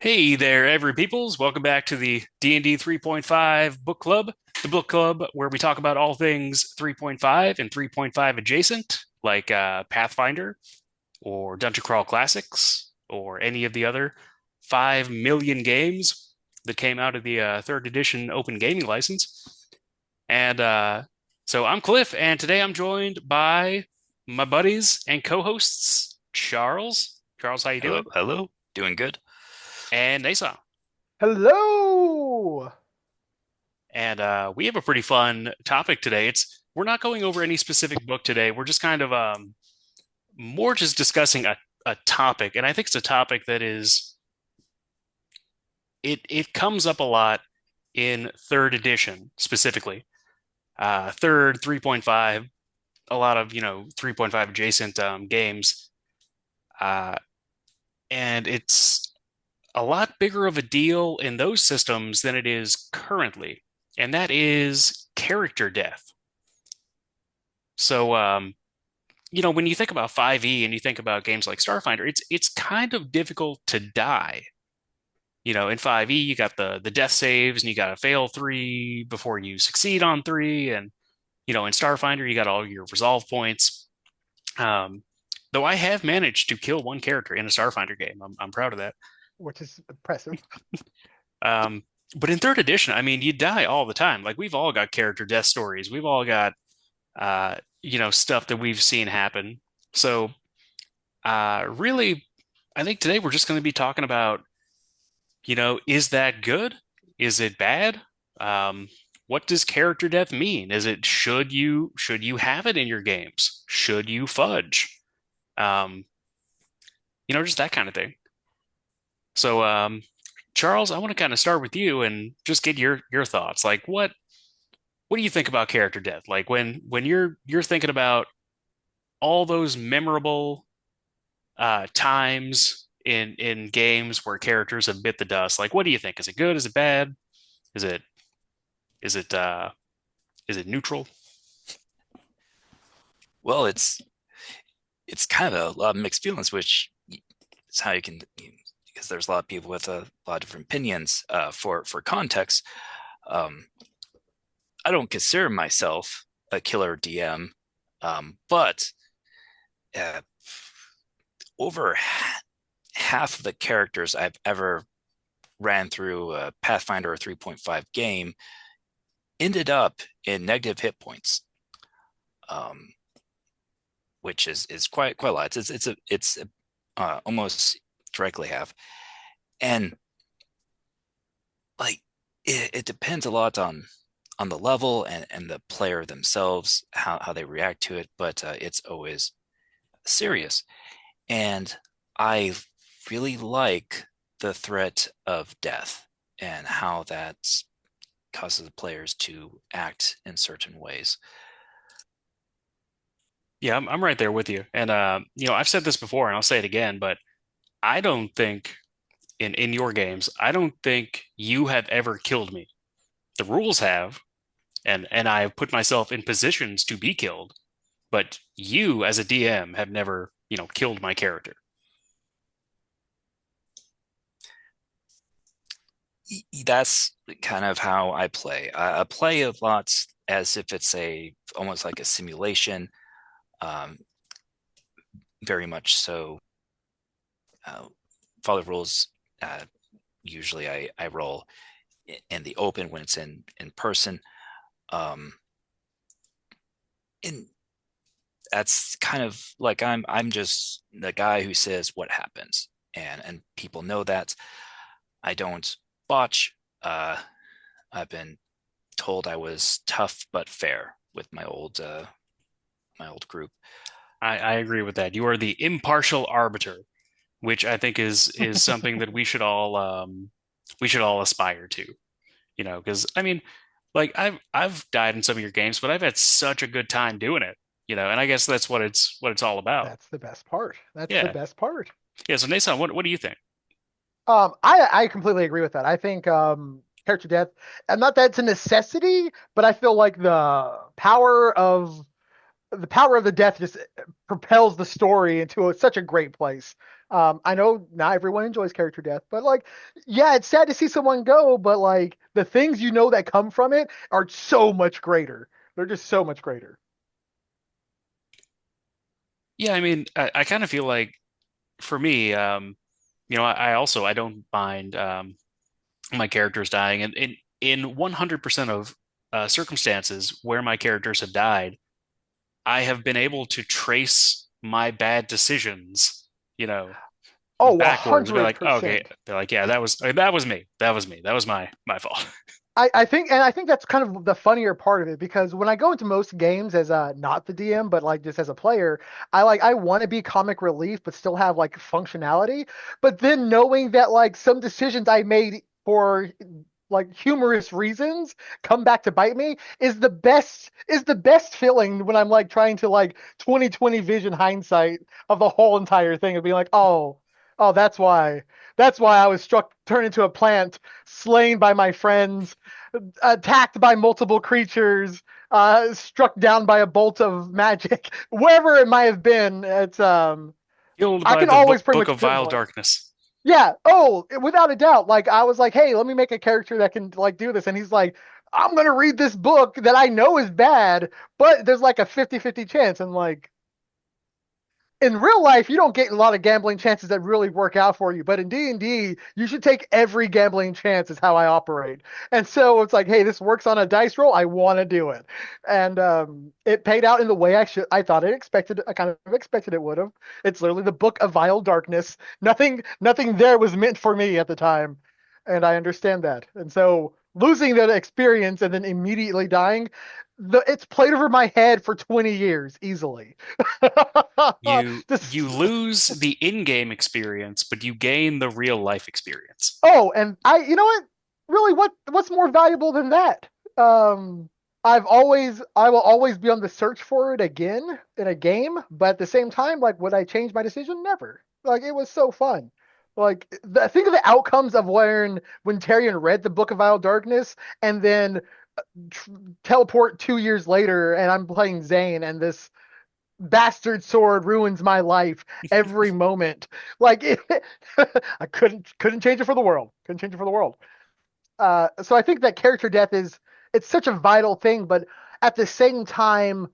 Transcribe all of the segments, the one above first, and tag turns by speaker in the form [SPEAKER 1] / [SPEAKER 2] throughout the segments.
[SPEAKER 1] Hey there, every peoples. Welcome back to the D&D 3.5 book club, the book club where we talk about all things 3.5 and 3.5 adjacent, like Pathfinder or Dungeon Crawl Classics or any of the other 5 million games that came out of the third edition open gaming license. And so I'm Cliff, and today I'm joined by my buddies and co-hosts, Charles. Charles, how you
[SPEAKER 2] Hello,
[SPEAKER 1] doing?
[SPEAKER 2] hello. Doing good.
[SPEAKER 1] And Nasa.
[SPEAKER 3] Hello.
[SPEAKER 1] And we have a pretty fun topic today. It's We're not going over any specific book today. We're just kind of more just discussing a topic, and I think it's a topic that it comes up a lot in third edition specifically. Third 3.5, a lot of 3.5 adjacent games, uh, and it's a lot bigger of a deal in those systems than it is currently, and that is character death. So when you think about 5e and you think about games like Starfinder, it's kind of difficult to die. In 5e, you got the death saves and you got to fail three before you succeed on three. And, in Starfinder, you got all your resolve points. Though I have managed to kill one character in a Starfinder game. I'm proud of that.
[SPEAKER 3] Which is impressive.
[SPEAKER 1] Um, but in third edition, I mean, you die all the time. Like we've all got character death stories. We've all got stuff that we've seen happen. So really, I think today we're just going to be talking about, is that good? Is it bad? What does character death mean? Is it should you have it in your games? Should you fudge? Um, just that kind of thing. So, Charles, I want to kind of start with you and just get your thoughts. Like, what do you think about character death? Like when you're thinking about all those memorable times in games where characters have bit the dust. Like, what do you think? Is it good? Is it bad? Is it is it uh is it neutral?
[SPEAKER 2] Well, it's kind of a lot of mixed feelings, which is how you can, because there's a lot of people with a lot of different opinions. For context, um, I don't consider myself a killer DM, but uh, over half of the characters I've ever ran through a Pathfinder or 3.5 game ended up in negative hit points. Um, which is quite a lot. It's almost directly half, and like it depends a lot on the level and the player themselves, how they react to it, but it's always serious. And I really like the threat of death and how that causes the players to act in certain ways.
[SPEAKER 1] Yeah, I'm right there with you. And I've said this before and I'll say it again, but I don't think in your games, I don't think you have ever killed me. The rules have, and I have put myself in positions to be killed, but you as a DM have never, killed my character.
[SPEAKER 2] That's kind of how I play. I play a lot as if it's a almost like a simulation, um, very much so. Uh, Follow rules. Uh, Usually, I roll in the open when it's in person, um, and that's kind of like I'm just the guy who says what happens, and people know that I don't botch. I've been told I was tough but fair with my old group.
[SPEAKER 1] I agree with that. You are the impartial arbiter, which I think is something that we should all aspire to, because I mean, like I've died in some of your games, but I've had such a good time doing it, and I guess that's what it's all about.
[SPEAKER 3] That's the best part. That's the
[SPEAKER 1] Yeah.
[SPEAKER 3] best part.
[SPEAKER 1] Yeah. So Nason, what do you think?
[SPEAKER 3] I completely agree with that. I think character death, and not that it's a necessity, but I feel like the power of the death just propels the story into such a great place. I know not everyone enjoys character death, but like, yeah, it's sad to see someone go, but like the things you know that come from it are so much greater. They're just so much greater.
[SPEAKER 1] Yeah, I mean, I kind of feel like for me, I also I don't mind my characters dying, and in 100% of circumstances where my characters have died, I have been able to trace my bad decisions, you know,
[SPEAKER 3] Oh, a
[SPEAKER 1] backwards. Be
[SPEAKER 3] hundred
[SPEAKER 1] like, oh, okay,
[SPEAKER 3] percent.
[SPEAKER 1] they're like, yeah, that was me, that was me, that was my fault.
[SPEAKER 3] I think that's kind of the funnier part of it because when I go into most games as not the DM, but like just as a player, I want to be comic relief but still have like functionality. But then knowing that like some decisions I made for like humorous reasons come back to bite me is the best feeling when I'm like trying to like 2020 vision hindsight of the whole entire thing and being like, oh, that's why I was struck turned into a plant, slain by my friends, attacked by multiple creatures, struck down by a bolt of magic, wherever it might have been.
[SPEAKER 1] Killed
[SPEAKER 3] I
[SPEAKER 1] by
[SPEAKER 3] can
[SPEAKER 1] the
[SPEAKER 3] always pretty
[SPEAKER 1] book
[SPEAKER 3] much
[SPEAKER 1] of vile
[SPEAKER 3] pinpoint.
[SPEAKER 1] darkness.
[SPEAKER 3] Yeah. Oh, without a doubt. Like I was like, hey, let me make a character that can like do this, and he's like, I'm gonna read this book that I know is bad, but there's like a 50-50 chance, and like in real life, you don't get a lot of gambling chances that really work out for you. But in D&D, you should take every gambling chance is how I operate. And so it's like, hey, this works on a dice roll. I want to do it. And it paid out in the way I thought it expected. I kind of expected it would have. It's literally the book of vile darkness. Nothing there was meant for me at the time. And I understand that. And so losing that experience and then immediately dying, it's played over my head for 20 years easily.
[SPEAKER 1] You
[SPEAKER 3] This,
[SPEAKER 1] lose the in-game experience, but you gain the real life experience.
[SPEAKER 3] oh, and you know what? Really, what's more valuable than that? Um, I will always be on the search for it again in a game, but at the same time, like, would I change my decision? Never. Like, it was so fun. Like, think of the outcomes of when Tyrion read the Book of Vile Darkness and then tr- teleport 2 years later, and I'm playing Zane, and this bastard sword ruins my life every moment. Like I couldn't change it for the world. Couldn't change it for the world. So I think that character death is it's such a vital thing, but at the same time,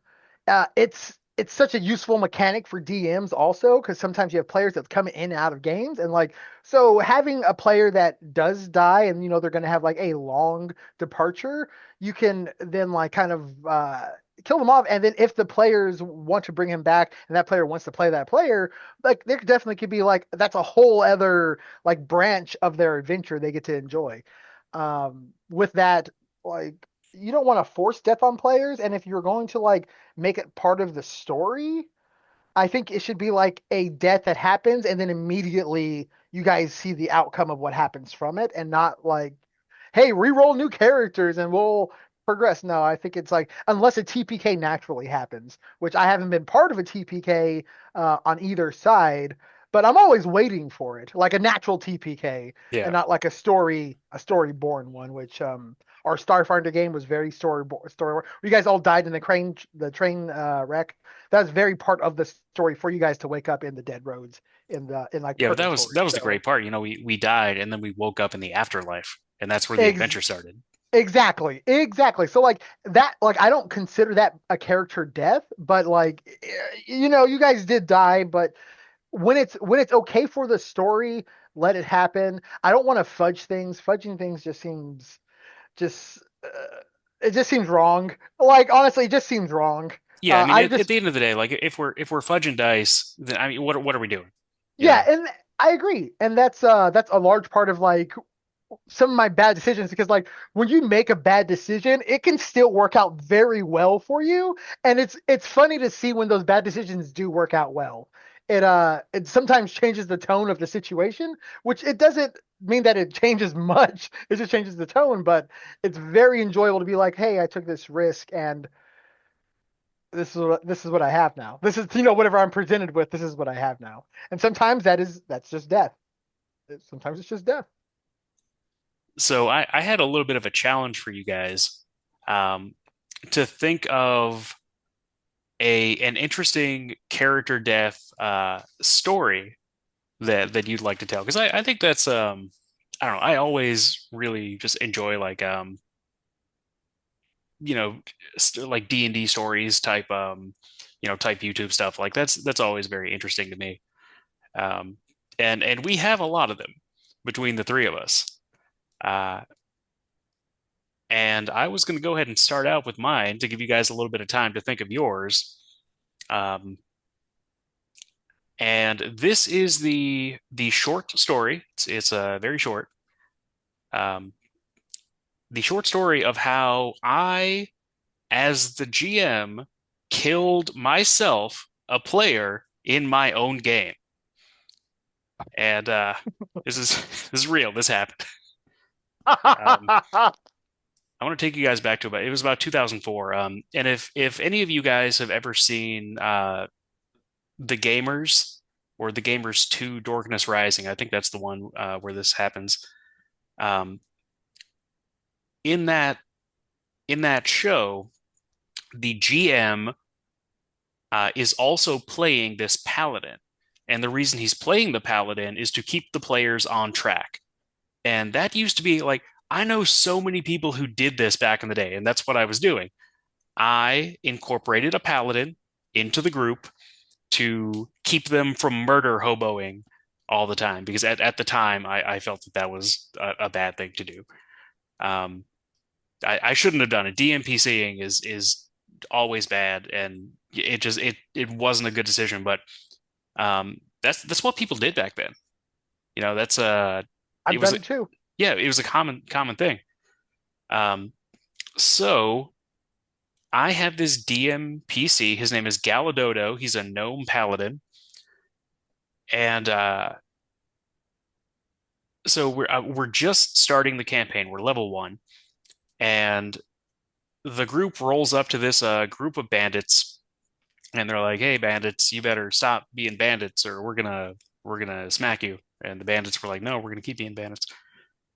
[SPEAKER 3] it's such a useful mechanic for DMs also because sometimes you have players that come in and out of games and like so having a player that does die and you know they're going to have like a long departure, you can then like kind of kill them off and then if the players want to bring him back and that player wants to play that player, like there definitely could be like that's a whole other like branch of their adventure they get to enjoy with that, like you don't want to force death on players, and if you're going to like make it part of the story, I think it should be like a death that happens, and then immediately you guys see the outcome of what happens from it, and not like, hey, re-roll new characters and we'll progress. No, I think it's like unless a TPK naturally happens, which I haven't been part of a TPK on either side, but I'm always waiting for it, like a natural TPK, and
[SPEAKER 1] Yeah.
[SPEAKER 3] not like a story born one, which our Starfinder game was very story. You guys all died in the train wreck. That's very part of the story for you guys to wake up in the dead roads in like
[SPEAKER 1] Yeah, but that was
[SPEAKER 3] purgatory.
[SPEAKER 1] that was the
[SPEAKER 3] So
[SPEAKER 1] great part. We died and then we woke up in the afterlife, and that's where the
[SPEAKER 3] ex-
[SPEAKER 1] adventure started.
[SPEAKER 3] exactly. So like that, like I don't consider that a character death, but like you know, you guys did die, but when it's okay for the story, let it happen. I don't want to fudge things. Fudging things just it just seems wrong. Like honestly, it just seems wrong.
[SPEAKER 1] Yeah, I mean,
[SPEAKER 3] I
[SPEAKER 1] at
[SPEAKER 3] just
[SPEAKER 1] the end of the day, like if we're fudging dice, then I mean, what are we doing? You
[SPEAKER 3] yeah,
[SPEAKER 1] know?
[SPEAKER 3] and I agree, and that's a large part of like some of my bad decisions because like when you make a bad decision, it can still work out very well for you, and it's funny to see when those bad decisions do work out well. It sometimes changes the tone of the situation, which it doesn't mean that it changes much. It just changes the tone, but it's very enjoyable to be like, hey, I took this risk and this is what I have now. This is you know whatever I'm presented with, this is what I have now. And sometimes that's just death. Sometimes it's just death.
[SPEAKER 1] So I had a little bit of a challenge for you guys, um, to think of an interesting character death story that you'd like to tell? Because I think that's I don't know. I always really just enjoy like you know like D&D stories type type YouTube stuff. Like that's always very interesting to me. Um, and we have a lot of them between the three of us. Uh, and I was going to go ahead and start out with mine to give you guys a little bit of time to think of yours. Um, and this is the short story. It's very short. Um, the short story of how I, as the GM, killed myself, a player, in my own game. And this is this is real. This happened. Um, I want to take you guys back to about it was about 2004. And if any of you guys have ever seen The Gamers or The Gamers 2 Darkness Rising, I think that's the one where this happens. Um, in that in that show, the GM is also playing this paladin. And the reason he's playing the paladin is to keep the players on track. And that used to be like, I know so many people who did this back in the day, and that's what I was doing. I incorporated a paladin into the group to keep them from murder hoboing all the time because at the time I felt that that was a bad thing to do. Um, I shouldn't have done it. DMPCing is always bad, and it wasn't a good decision. But that's what people did back then. That's it
[SPEAKER 3] I've
[SPEAKER 1] was
[SPEAKER 3] done it too.
[SPEAKER 1] yeah, it was a common thing. Um, so I have this DM PC. His name is Galadodo. He's a gnome paladin, and so we're just starting the campaign. We're level one, and the group rolls up to this group of bandits, and they're like, "Hey, bandits, you better stop being bandits, or we're gonna smack you." And the bandits were like, "No, we're gonna keep being bandits."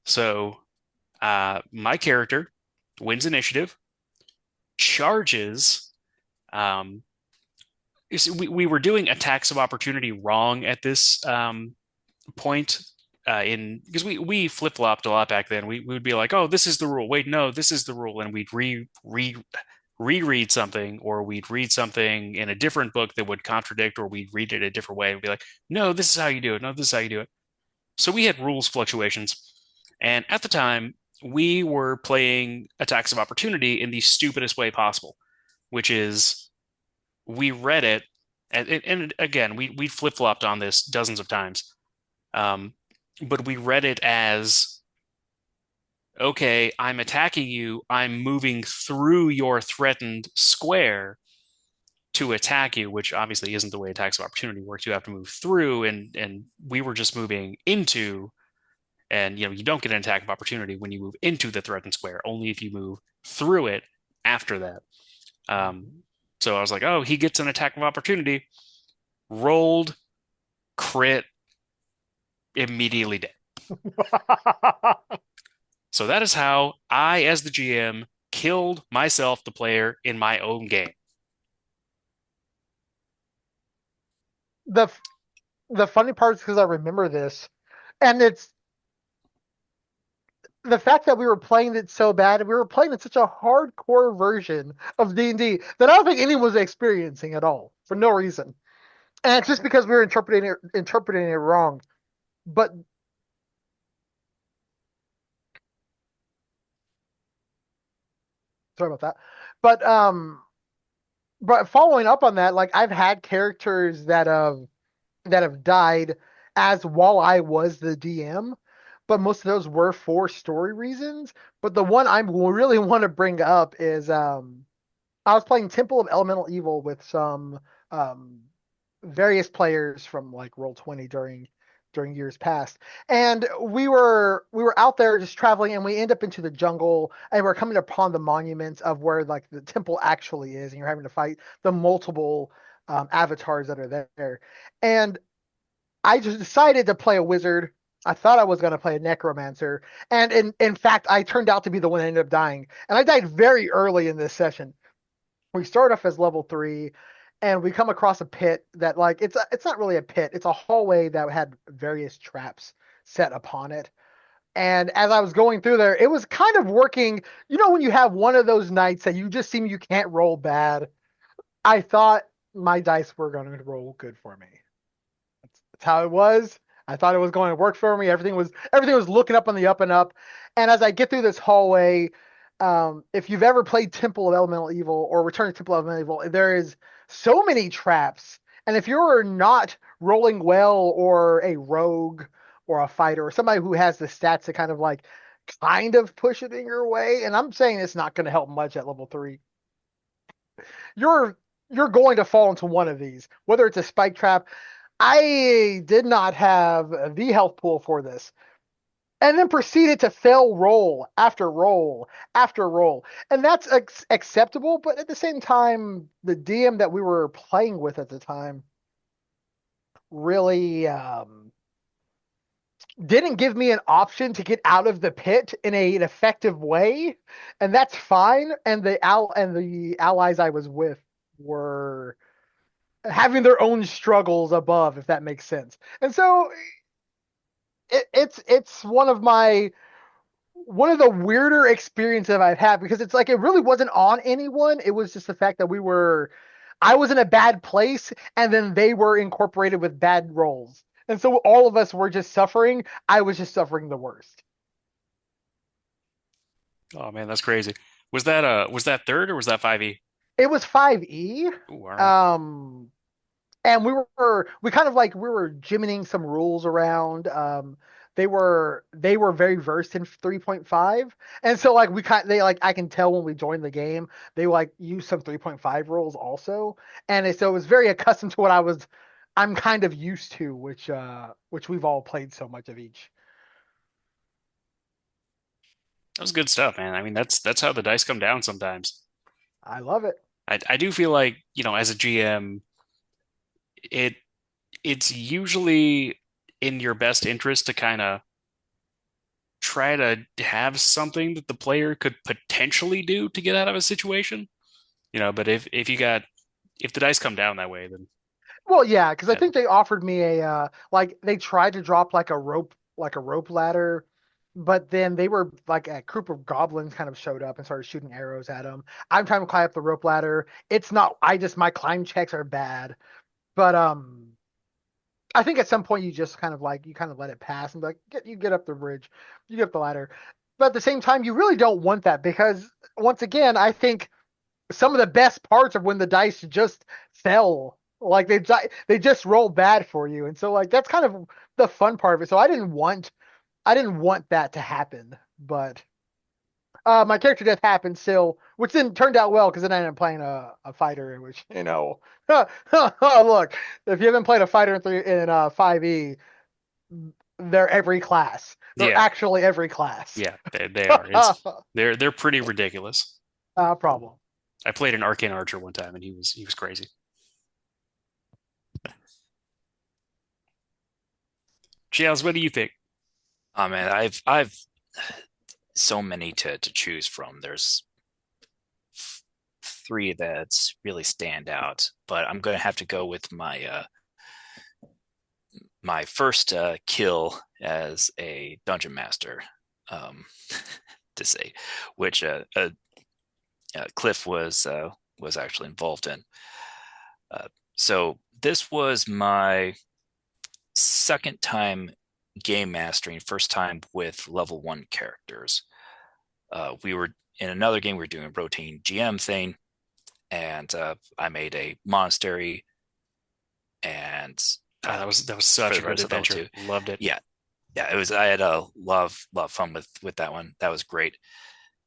[SPEAKER 1] So my character wins initiative, charges. Um, we were doing attacks of opportunity wrong at this point in because we flip flopped a lot back then. We would be like, oh, this is the rule. Wait, no, this is the rule, and we'd reread something, or we'd read something in a different book that would contradict, or we'd read it a different way and be like, no, this is how you do it. No, this is how you do it. So we had rules fluctuations, and at the time we were playing attacks of opportunity in the stupidest way possible, which is we read it, and again we flip flopped on this dozens of times. Um, but we read it as, okay, I'm attacking you. I'm moving through your threatened square to attack you, which obviously isn't the way attacks of opportunity works. You have to move through, and we were just moving into, and you don't get an attack of opportunity when you move into the threatened square, only if you move through it after that. Um, so I was like, oh, he gets an attack of opportunity. Rolled, crit, immediately dead. So that is how I, as the GM, killed myself, the player, in my own game.
[SPEAKER 3] the the funny part is because I remember this, and it's the fact that we were playing it so bad, and we were playing it such a hardcore version of D&D that I don't think anyone was experiencing at all for no reason. And it's just because we were interpreting it wrong. But sorry about that. But but following up on that, like I've had characters that have died as while I was the DM, but most of those were for story reasons. But the one I really want to bring up is I was playing Temple of Elemental Evil with some um, various players from like Roll20 during years past, and we were out there just traveling, and we end up into the jungle, and we're coming upon the monuments of where like the temple actually is, and you're having to fight the multiple avatars that are there, and I just decided to play a wizard. I thought I was going to play a necromancer, and in fact, I turned out to be the one that ended up dying, and I died very early in this session. We start off as level 3, and we come across a pit that like it's not really a pit. It's a hallway that had various traps set upon it. And as I was going through there, it was kind of working. You know, when you have one of those nights that you just seem you can't roll bad, I thought my dice were going to roll good for me. That's how it was. I thought it was going to work for me. Everything was looking up on the up and up. And as I get through this hallway, if you've ever played Temple of Elemental Evil or Return to Temple of Elemental Evil, there is so many traps. And if you're not rolling well, or a rogue or a fighter or somebody who has the stats to kind of push it in your way, and I'm saying it's not going to help much at level 3, you're you're going to fall into one of these, whether it's a spike trap. I did not have the health pool for this, and then proceeded to fail roll after roll after roll. And that's acceptable, but at the same time, the DM that we were playing with at the time really didn't give me an option to get out of the pit in an effective way, and that's fine. And the allies I was with were having their own struggles above, if that makes sense. And so it's one of the weirder experiences I've had, because it's like it really wasn't on anyone. It was just the fact that I was in a bad place, and then they were incorporated with bad roles. And so all of us were just suffering. I was just suffering the worst.
[SPEAKER 1] Oh man, that's crazy. Was that third or was that 5e?
[SPEAKER 3] It was 5E.
[SPEAKER 1] Ooh, all right.
[SPEAKER 3] Um, and we kind of like we were jimmying some rules around. They were very versed in 3.5, and so like we kind they like I can tell when we joined the game they like use some 3.5 rules also, so it was very accustomed to what I'm kind of used to, which we've all played so much of each.
[SPEAKER 1] That was good stuff, man. I mean, that's how the dice come down sometimes.
[SPEAKER 3] I love it.
[SPEAKER 1] I do feel like, as a GM, it it's usually in your best interest to kind of try to have something that the player could potentially do to get out of a situation. But if the dice come down that way, then
[SPEAKER 3] Well, yeah, because I
[SPEAKER 1] that,
[SPEAKER 3] think they offered me they tried to drop like a rope ladder, but then they were like a group of goblins kind of showed up and started shooting arrows at them. I'm trying to climb up the rope ladder. It's not. My climb checks are bad, but I think at some point you kind of let it pass and be like you get up the bridge, you get up the ladder. But at the same time, you really don't want that, because once again, I think some of the best parts are when the dice just fell. Like they just roll bad for you, and so like that's kind of the fun part of it. So I didn't want that to happen, but my character death happened still, which then turned out well because then I ended up playing a fighter, in which look, if you haven't played a fighter in 5e, they're every class. They're
[SPEAKER 1] yeah,
[SPEAKER 3] actually every class.
[SPEAKER 1] yeah, they are. They're pretty ridiculous.
[SPEAKER 3] Problem.
[SPEAKER 1] I played an arcane archer one time, and he was crazy. Giles, what do you think?
[SPEAKER 2] Oh man, I've so many to choose from. There's three that really stand out, but I'm gonna have to go with my first kill as a dungeon master, um, to say, which Cliff was actually involved in. So this was my second time game mastering, first time with level 1 characters. We were in another game, we were doing a rotating GM thing, and I made a monastery, and
[SPEAKER 1] Oh, that was
[SPEAKER 2] for
[SPEAKER 1] such a
[SPEAKER 2] the
[SPEAKER 1] good
[SPEAKER 2] rest of level
[SPEAKER 1] adventure.
[SPEAKER 2] two.
[SPEAKER 1] Loved it.
[SPEAKER 2] Yeah, yeah, it was. I had a lot of fun with that one. That was great.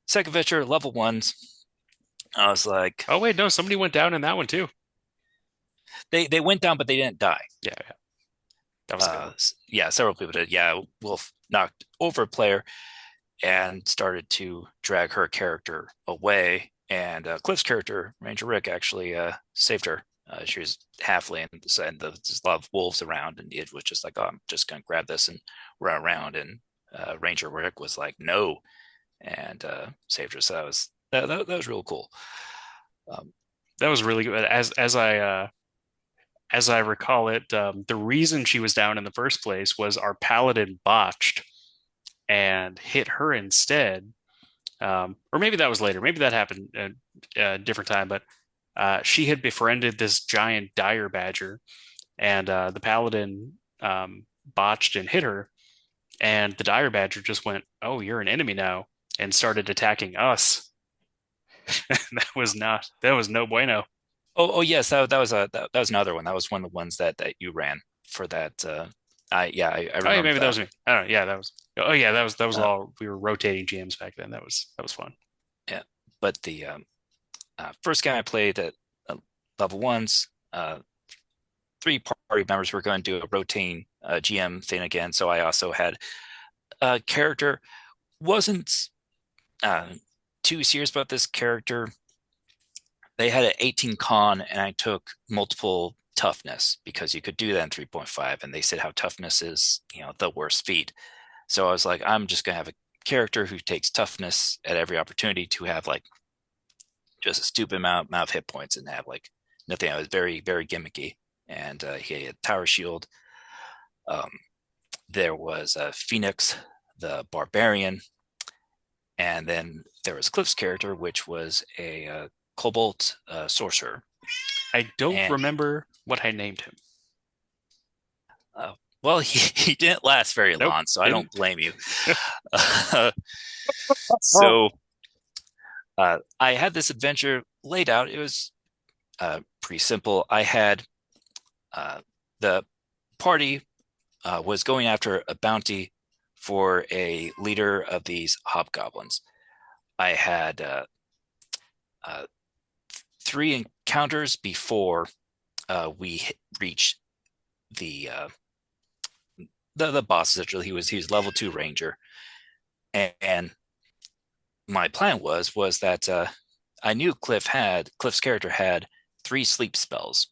[SPEAKER 2] Second venture, level ones. I was like,
[SPEAKER 1] Oh wait, no, somebody went down in that one too.
[SPEAKER 2] they went down, but they didn't die.
[SPEAKER 1] Yeah, yeah, that was a good one.
[SPEAKER 2] Yeah, several people did. Yeah, Wolf knocked over a player and started to drag her character away. And Cliff's character, Ranger Rick, actually saved her. She was halfling, and there's a lot of wolves around, and it was just like, oh, I'm just gonna grab this and run around. And Ranger Rick was like, no, and saved her. So that was real cool. Um,
[SPEAKER 1] that was really good. As I recall it, the reason she was down in the first place was our paladin botched and hit her instead. Or maybe that was later. Maybe that happened at a different time. But she had befriended this giant dire badger, and the paladin botched and hit her. And the dire badger just went, "Oh, you're an enemy now," and started attacking us. That was no bueno.
[SPEAKER 2] Oh yes, that was another one. That was one of the ones that you ran for that. I
[SPEAKER 1] Oh yeah,
[SPEAKER 2] remember
[SPEAKER 1] maybe that
[SPEAKER 2] that.
[SPEAKER 1] was me. I don't know. Yeah, that was. Oh yeah, that was
[SPEAKER 2] Uh,
[SPEAKER 1] all. We were rotating GMs back then. That was fun.
[SPEAKER 2] yeah, but the first game I played at level ones, three party members were going to do a rotating GM thing again. So I also had a character wasn't uh, too serious about this character. They had an 18 con, and I took multiple toughness because you could do that in 3.5, and they said how toughness is, the worst feat. So I was like, I'm just gonna have a character who takes toughness at every opportunity to have like just a stupid amount of hit points and have like nothing. I was very very gimmicky, and he had tower shield. Um, there was Phoenix, the barbarian, and then there was Cliff's character, which was a Cobalt sorcerer.
[SPEAKER 1] I don't
[SPEAKER 2] And
[SPEAKER 1] remember what I named him.
[SPEAKER 2] uh, well, he didn't last very
[SPEAKER 1] Nope,
[SPEAKER 2] long, so I don't
[SPEAKER 1] didn't.
[SPEAKER 2] blame you. So I had this adventure laid out. It was pretty simple. I had the party was going after a bounty for a leader of these hobgoblins. I had uh, three encounters before we reached the the boss. Essentially, he was level 2 ranger, and my plan was that I knew Cliff's character had 3 sleep spells,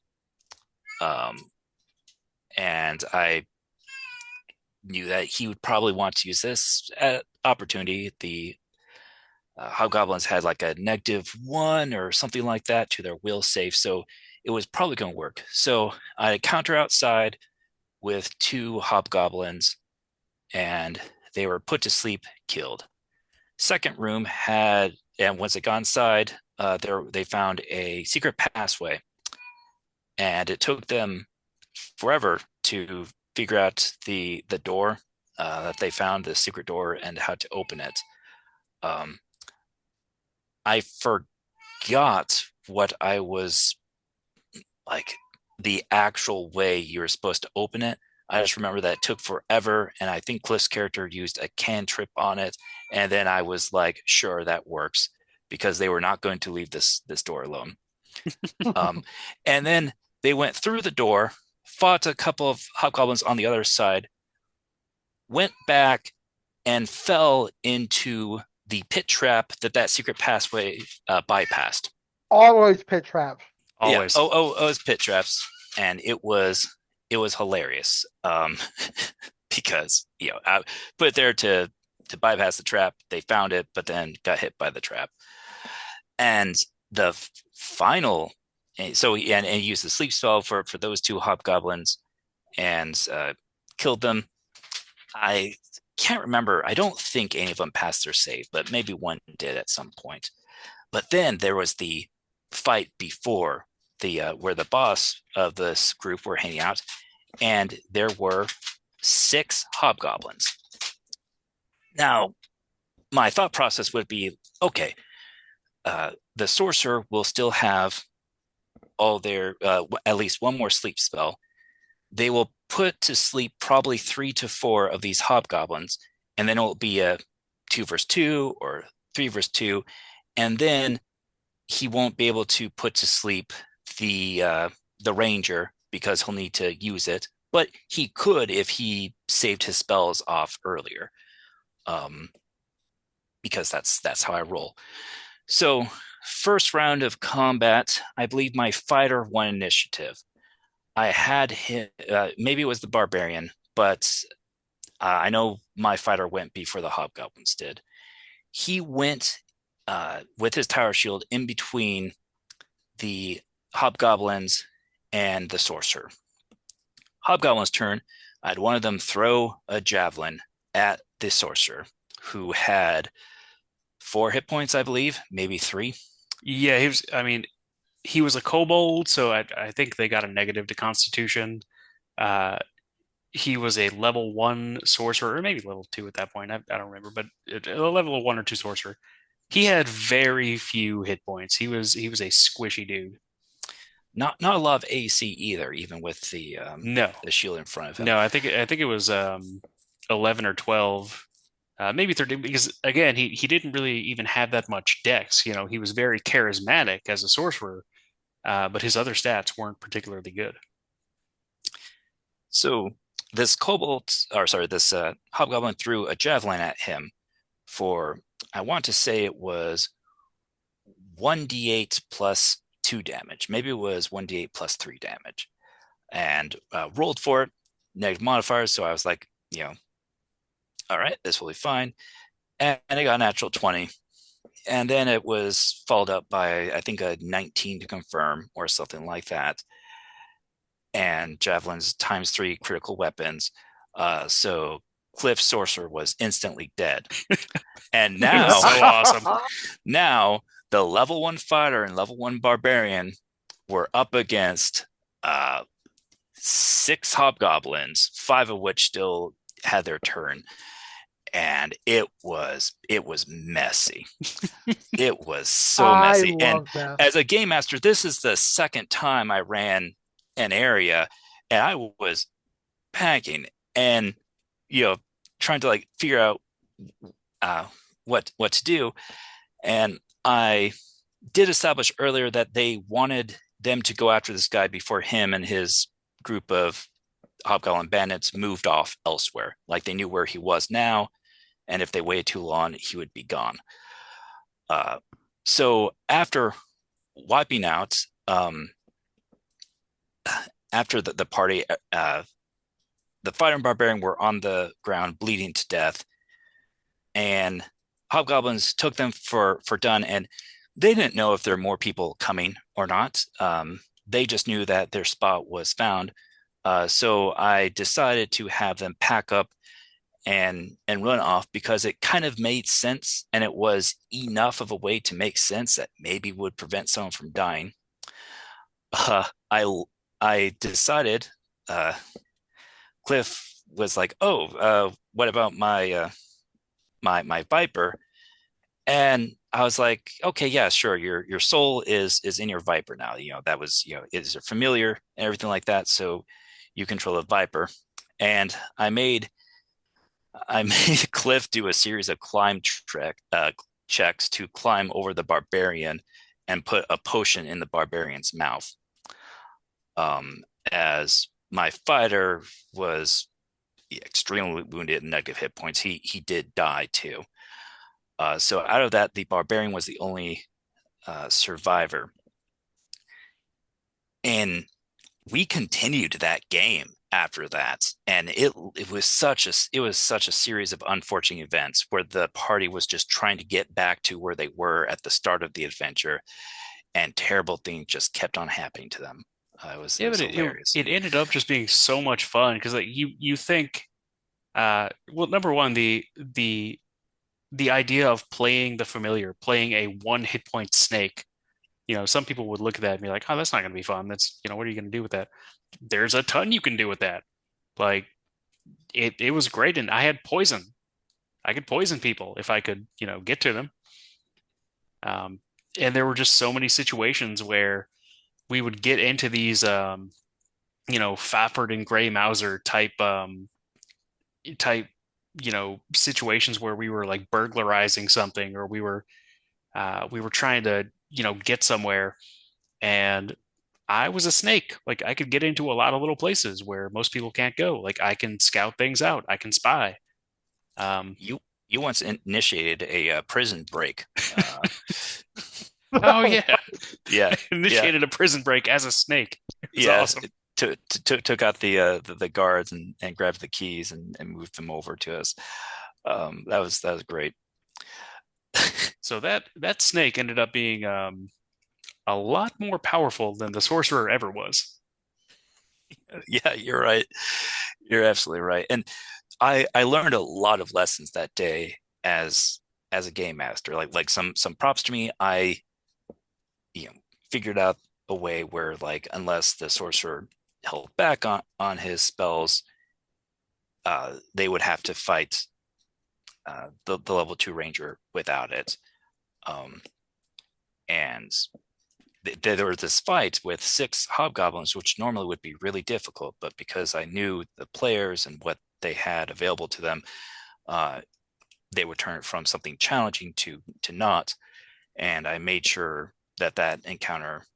[SPEAKER 2] um, and I knew that he would probably want to use this opportunity. The hobgoblins had like a -1 or something like that to their will save, so it was probably going to work. So I counter outside with 2 hobgoblins, and they were put to sleep, killed. Second room had, and once it got inside, they found a secret passway, and it took them forever to figure out the door that they found, the secret door, and how to open it. Um, I forgot what I was like the actual way you were supposed to open it. I just remember that it took forever, and I think Cliff's character used a cantrip on it, and then I was like, sure, that works because they were not going to leave this door alone. Um, and then they went through the door, fought a couple of hobgoblins on the other side, went back, and fell into the pit trap that secret passway bypassed.
[SPEAKER 3] Always pit traps.
[SPEAKER 2] Yeah.
[SPEAKER 1] Always.
[SPEAKER 2] It was pit traps, and it was hilarious. Because I put it there to bypass the trap. They found it, but then got hit by the trap. And the final, so and used the sleep spell for those 2 hobgoblins, and killed them. I can't remember. I don't think any of them passed their save, but maybe one did at some point. But then there was the fight before the where the boss of this group were hanging out, and there were 6 hobgoblins. Now, my thought process would be, okay, the sorcerer will still have all their at least one more sleep spell. They will put to sleep probably 3 to 4 of these hobgoblins, and then it'll be a 2 versus 2 or 3 versus 2, and then he won't be able to put to sleep the ranger because he'll need to use it, but he could if he saved his spells off earlier, um, because that's how I roll. So first round of combat, I believe my fighter won initiative. I had hit, maybe it was the barbarian, but I know my fighter went before the hobgoblins did. He went with his tower shield in between the hobgoblins and the sorcerer. Hobgoblin's turn, I had one of them throw a javelin at the sorcerer, who had 4 hit points, I believe, maybe three.
[SPEAKER 1] Yeah, he was. I mean, he was a kobold, so I think they got a negative to Constitution. Uh, he was a level one sorcerer, or maybe level two at that point. I don't remember, but a level one or two sorcerer. He had very few hit points. He was a squishy dude.
[SPEAKER 2] Not a lot of AC either, even with
[SPEAKER 1] No,
[SPEAKER 2] the shield in front of him.
[SPEAKER 1] no, I think it was 11 or 12, maybe 13. Because again, he didn't really even have that much dex. He was very charismatic as a sorcerer, but his other stats weren't particularly good.
[SPEAKER 2] So this this hobgoblin threw a javelin at him for, I want to say it was 1d8 plus 2 damage. Maybe it was 1d8 plus 3 damage. And rolled for it, negative modifiers. So I was like, all right, this will be fine. And I got a natural 20. And then it was followed up by, I think, a 19 to confirm or something like that. And javelins times 3 critical weapons. So Cliff Sorcerer was instantly dead. And
[SPEAKER 1] It was
[SPEAKER 2] now,
[SPEAKER 1] so awesome.
[SPEAKER 2] now the level 1 fighter and level 1 barbarian were up against 6 hobgoblins, 5 of which still had their turn. And it was messy. It was so
[SPEAKER 3] I
[SPEAKER 2] messy. And
[SPEAKER 3] love that.
[SPEAKER 2] as a game master, this is the second time I ran an area, and I was panicking and trying to like figure out uh, what to do. And I did establish earlier that they wanted them to go after this guy before him and his group of hobgoblin bandits moved off elsewhere. Like they knew where he was now, and if they waited too long, he would be gone. So after wiping out, after the party, the fighter and barbarian were on the ground bleeding to death, and hobgoblins took them for done, and they didn't know if there were more people coming or not. They just knew that their spot was found. So I decided to have them pack up and run off, because it kind of made sense, and it was enough of a way to make sense that maybe would prevent someone from dying. I decided, Cliff was like, "Oh, what about my Viper?" And I was like, "Okay, yeah, sure. Your soul is in your Viper now. That was is a familiar and everything like that. So you control the Viper." And I made Cliff do a series of checks to climb over the barbarian and put a potion in the barbarian's mouth. As my fighter was extremely wounded and negative hit points, he did die too. So out of that, the barbarian was the only survivor, and we continued that game after that, and it was such a series of unfortunate events where the party was just trying to get back to where they were at the start of the adventure, and terrible things just kept on happening to them. It
[SPEAKER 1] Yeah,
[SPEAKER 2] was
[SPEAKER 1] but
[SPEAKER 2] hilarious.
[SPEAKER 1] it ended up just being so much fun because like you think, well, number one, the idea of playing the familiar, playing a one hit point snake. Some people would look at that and be like, "Oh, that's not going to be fun. What are you going to do with that?" There's a ton you can do with that. Like it was great, and I had poison. I could poison people if I could, get to them. Um, and there were just so many situations where we would get into these, Fafford and Gray Mauser type, situations where we were like burglarizing something, or we were trying to, get somewhere, and I was a snake. Like I could get into a lot of little places where most people can't go. Like I can scout things out. I can spy. Um,
[SPEAKER 2] You once initiated a prison break. Uh,
[SPEAKER 1] oh yeah,
[SPEAKER 2] yeah,
[SPEAKER 1] I
[SPEAKER 2] yeah,
[SPEAKER 1] initiated a prison break as a snake. It was
[SPEAKER 2] yeah.
[SPEAKER 1] awesome.
[SPEAKER 2] Took out the guards and grabbed the keys and moved them over to us. That was great.
[SPEAKER 1] So that snake ended up being a lot more powerful than the sorcerer ever was.
[SPEAKER 2] Yeah, you're right. You're absolutely right. And I learned a lot of lessons that day as a game master. Like some props to me. I you know figured out a way where like unless the sorcerer held back on his spells, they would have to fight the level two ranger without it. Um, and there was this fight with six hobgoblins, which normally would be really difficult, but because I knew the players and what they had available to them, uh, they would turn it from something challenging to not. And I made sure that that encounter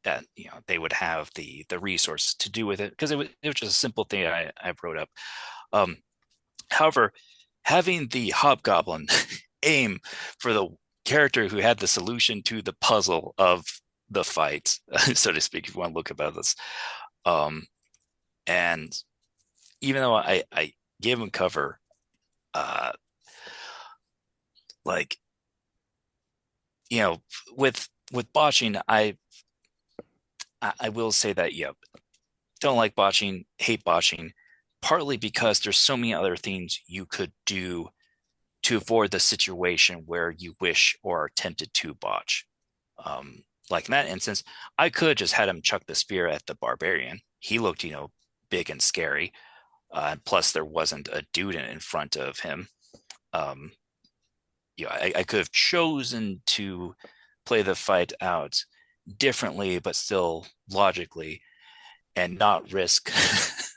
[SPEAKER 2] that they would have the resources to do with it because it was just a simple thing I wrote up. Um, However, having the hobgoblin aim for the character who had the solution to the puzzle of the fight, so to speak, if you want to look about this, um, and even though I gave him cover, uh, like you know, with botching, I will say that don't like botching, hate botching, partly because there's so many other things you could do to avoid the situation where you wish or are tempted to botch. Like in that instance, I could just had him chuck the spear at the barbarian. He looked, big and scary. Plus, there wasn't a dude in front of him. Um, I could have chosen to play the fight out differently, but still logically, and not risk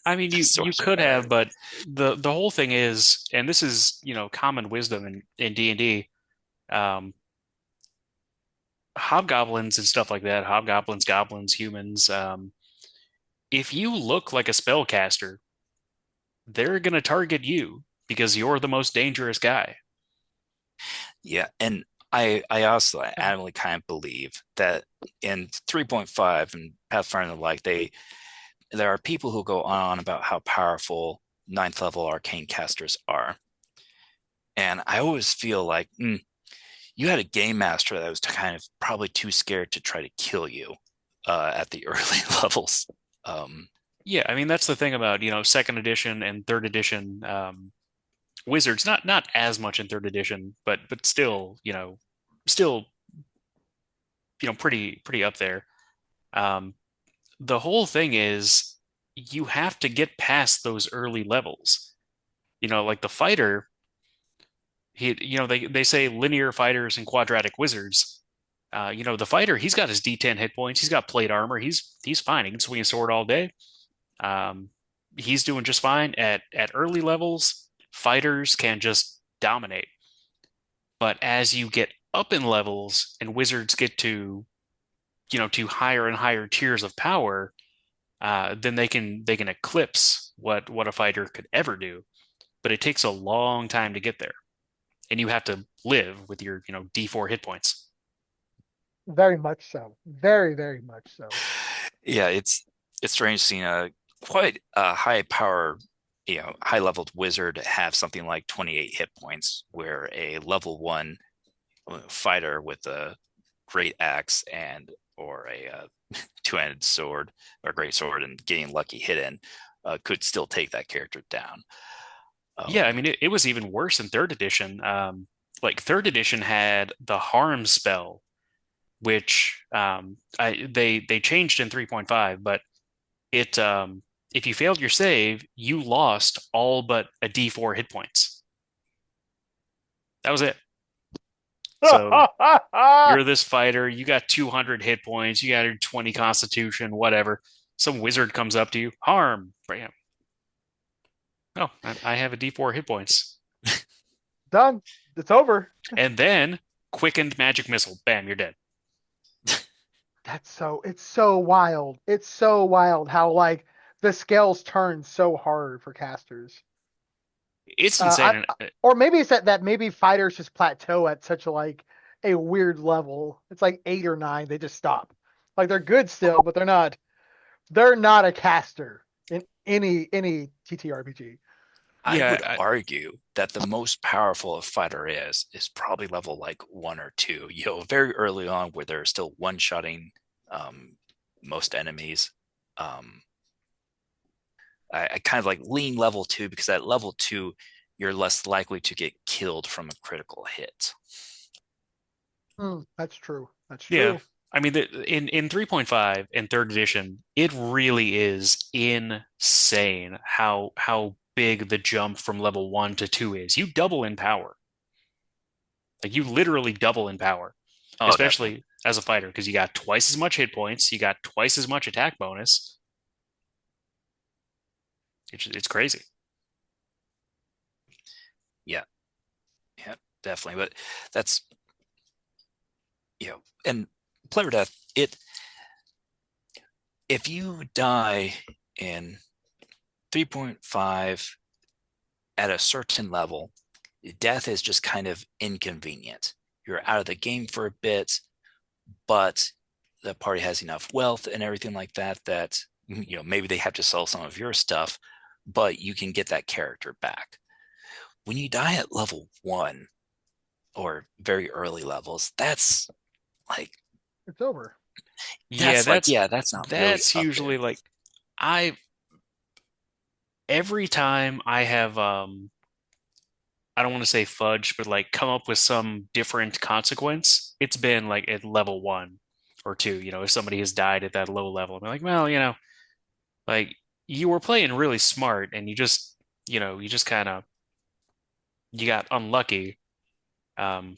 [SPEAKER 1] I mean,
[SPEAKER 2] the
[SPEAKER 1] you
[SPEAKER 2] sorcerer
[SPEAKER 1] could have,
[SPEAKER 2] merit.
[SPEAKER 1] but the whole thing is, and this is, common wisdom in D&D, um, hobgoblins and stuff like that, hobgoblins, goblins, humans, if you look like a spellcaster, they're gonna target you because you're the most dangerous guy.
[SPEAKER 2] Yeah, and I also adamantly kind of believe that in 3.5 and Pathfinder and the like, there are people who go on about how powerful ninth level arcane casters are. And I always feel like you had a game master that was kind of probably too scared to try to kill you at the early levels. Um,
[SPEAKER 1] Yeah, I mean that's the thing about, second edition and third edition wizards, not as much in third edition, but still, still, pretty up there. Um, the whole thing is you have to get past those early levels. Like the fighter, they say linear fighters and quadratic wizards. The fighter, he's got his D10 hit points, he's got plate armor, he's fine. He can swing a sword all day. Um, he's doing just fine at early levels. Fighters can just dominate. But as you get up in levels and wizards get to higher and higher tiers of power, then they can eclipse what a fighter could ever do. But it takes a long time to get there, and you have to live with your D4 hit points.
[SPEAKER 3] Very much so. Very, very much so.
[SPEAKER 2] yeah, it's strange seeing a quite a high power, high leveled wizard have something like 28 hit points, where a level one fighter with a great axe and or a two-handed sword or great sword and getting lucky hit in could still take that character down.
[SPEAKER 1] Yeah, I
[SPEAKER 2] Um,
[SPEAKER 1] mean it was even worse in third edition. Like third edition had the harm spell, which they changed in 3.5, but it if you failed your save, you lost all but a D4 hit points. That was it. So you're this fighter, you got 200 hit points, you got your 20 constitution, whatever. Some wizard comes up to you, harm. Bam. Oh, I have a D4 hit points.
[SPEAKER 3] Done. It's over.
[SPEAKER 1] And then quickened magic missile. Bam, you're dead.
[SPEAKER 3] It's so wild. It's so wild how like the scales turn so hard for casters.
[SPEAKER 1] It's insane.
[SPEAKER 3] Or maybe it's that maybe fighters just plateau at such a weird level. It's like 8 or 9. They just stop. Like they're good still, but they're not. They're not a caster in any TTRPG.
[SPEAKER 2] I
[SPEAKER 1] Yeah,
[SPEAKER 2] would argue that the most powerful a fighter is probably level like 1 or 2. Very early on where they're still one-shotting um, most enemies. Um, I kind of like lean level 2 because at level 2 you're less likely to get killed from a critical hit.
[SPEAKER 3] That's true. That's
[SPEAKER 1] yeah.
[SPEAKER 3] true.
[SPEAKER 1] I mean, in 3.5 and third edition, it really is insane how big the jump from level 1 to 2 is. You double in power. Like you literally double in power,
[SPEAKER 2] Oh, definitely.
[SPEAKER 1] especially as a fighter, because you got twice as much hit points, you got twice as much attack bonus. It's crazy.
[SPEAKER 2] Yeah, yeah, definitely. But that's and player death. It If you die in 3.5 at a certain level, death is just kind of inconvenient. You're out of the game for a bit, but the party has enough wealth and everything like that maybe they have to sell some of your stuff, but you can get that character back. When you die at level 1 or very early levels, like
[SPEAKER 3] It's over.
[SPEAKER 1] Yeah,
[SPEAKER 2] that's not really
[SPEAKER 1] that's
[SPEAKER 2] up there.
[SPEAKER 1] usually like I every time I have I don't want to say fudge, but like come up with some different consequence, it's been like at level 1 or 2. If somebody has died at that low level, I'm like, well, like you were playing really smart and you just kind of you got unlucky. Um,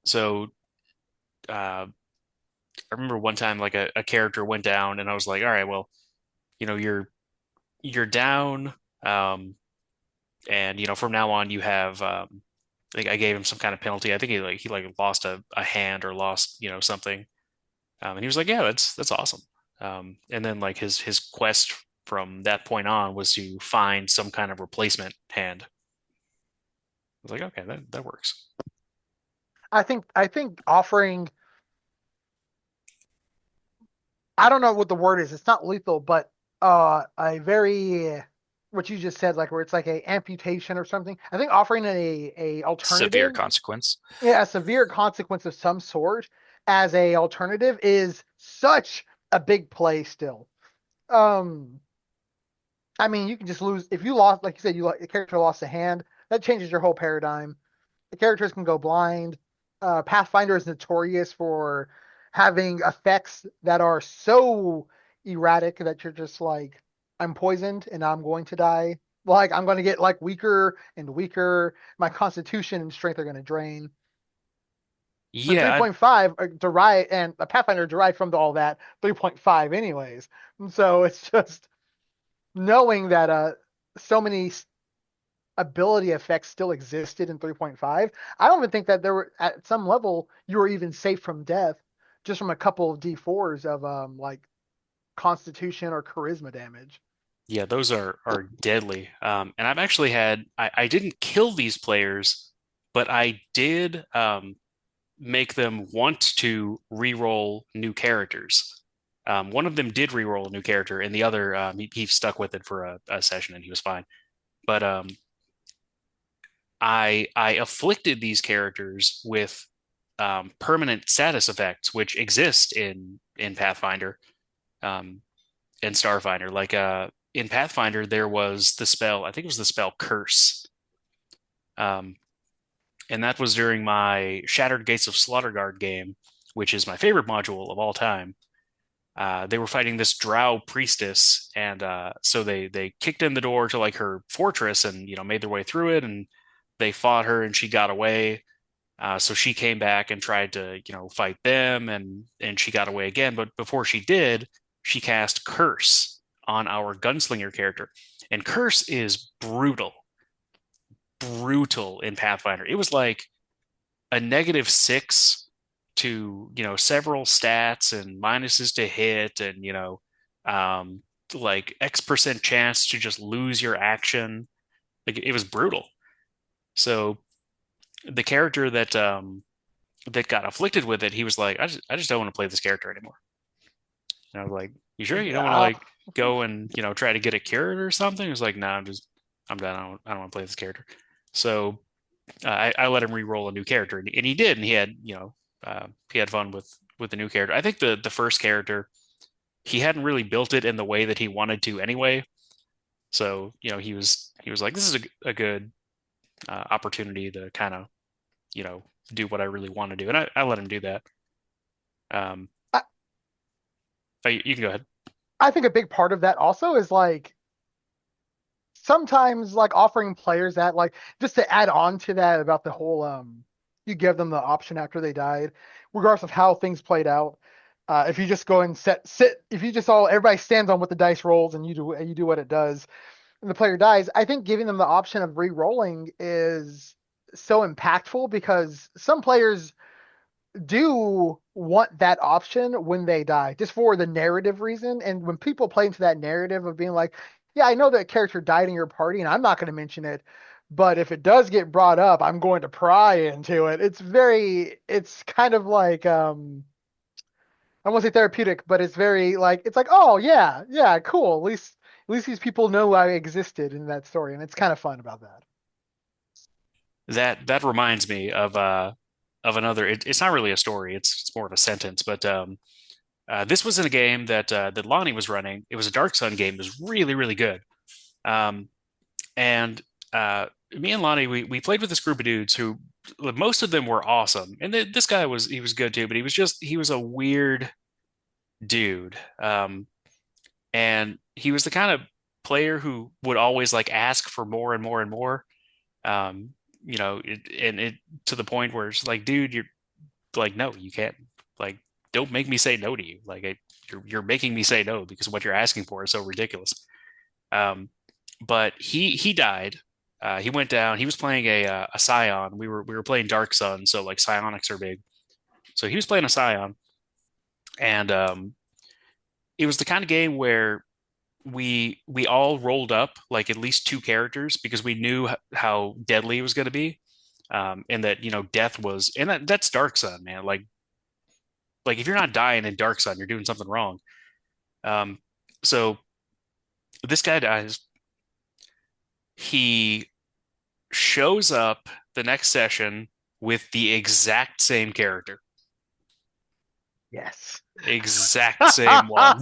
[SPEAKER 1] so I remember one time like a character went down and I was like, all right, well, you're down. And from now on you have I think I gave him some kind of penalty. I think he lost a hand or lost, something. And he was like, yeah, that's awesome. And then like his quest from that point on was to find some kind of replacement hand. I was like, okay, that works.
[SPEAKER 3] I think offering, I don't know what the word is. It's not lethal, but a very, what you just said, like where it's like a amputation or something. I think offering a
[SPEAKER 2] Severe
[SPEAKER 3] alternative,
[SPEAKER 2] consequence.
[SPEAKER 3] yeah, a severe consequence of some sort as a alternative is such a big play still. Um, I mean, you can just lose if you lost, like you said, the character lost a hand. That changes your whole paradigm. The characters can go blind. Pathfinder is notorious for having effects that are so erratic that you're just like, I'm poisoned and I'm going to die. Like I'm going to get like weaker and weaker. My constitution and strength are going to drain. And
[SPEAKER 1] Yeah,
[SPEAKER 3] 3.5 derived and a Pathfinder derived from all that 3.5 anyways. And so it's just knowing that so many ability effects still existed in 3.5. I don't even think that there were at some level you were even safe from death just from a couple of D4s of like constitution or charisma damage.
[SPEAKER 1] yeah, those are deadly. And I've actually I didn't kill these players, but I did make them want to re-roll new characters. One of them did re-roll a new character, and the other he stuck with it for a session and he was fine. But I afflicted these characters with permanent status effects, which exist in Pathfinder and Starfinder. Like in Pathfinder, there was the spell. I think it was the spell Curse, um, and that was during my Shattered Gates of Slaughterguard game, which is my favorite module of all time. They were fighting this Drow priestess, and so they kicked in the door to like her fortress, and made their way through it, and they fought her, and she got away. So she came back and tried to fight them, and she got away again. But before she did, she cast Curse on our gunslinger character, and Curse is brutal, brutal in Pathfinder. It was like a -6 to several stats and minuses to hit and um like X% chance to just lose your action. Like it was brutal. So the character that got afflicted with it, he was like, I just don't want to play this character anymore. And I was like, you sure you don't want to
[SPEAKER 3] Yeah.
[SPEAKER 1] like go and try to get it cured or something? He was like, no, I'm just I'm done. I don't want to play this character. So I let him re-roll a new character, and he did, and he had he had fun with the new character. I think the first character he hadn't really built it in the way that he wanted to anyway. So he was like, this is a good opportunity to kind of you know do what I really want to do, and I let him do that. Um,
[SPEAKER 3] I,
[SPEAKER 1] you can go ahead.
[SPEAKER 3] I think a big part of that also is like sometimes like offering players that like just to add on to that about the whole you give them the option after they died, regardless of how things played out. If you just go and sit, if you just all everybody stands on what the dice rolls and you do what it does, and the player dies, I think giving them the option of re-rolling is so impactful because some players do want that option when they die, just for the narrative reason. And when people play into that narrative of being like, yeah, I know that character died in your party and I'm not going to mention it, but if it does get brought up, I'm going to pry into it. It's kind of like, I won't say therapeutic, but it's very like, it's like, oh, yeah, yeah, cool. At least these people know I existed in that story. And it's kind of fun about that.
[SPEAKER 1] That reminds me of another. It's not really a story. It's more of a sentence, but this was in a game that Lonnie was running. It was a Dark Sun game. It was really really good. Um, and Me and Lonnie we played with this group of dudes who most of them were awesome, and this guy was good too. But he was a weird dude. And he was the kind of player who would always like ask for more and more and more. Um, and it to the point where it's like, dude, you're like, no, you can't. Like, don't make me say no to you. You're making me say no because what you're asking for is so ridiculous. Um, but he died. He went down. He was playing a Scion. We were playing Dark Sun, so like psionics are big. So he was playing a Scion, and it was the kind of game where we all rolled up like at least two characters because we knew how deadly it was going to be, and that death was, and that's Dark Sun, man. Like if you're not dying in Dark Sun, you're doing something wrong. Um, so this guy dies. He shows up the next session with the exact same character,
[SPEAKER 3] Yes.
[SPEAKER 1] exact same one.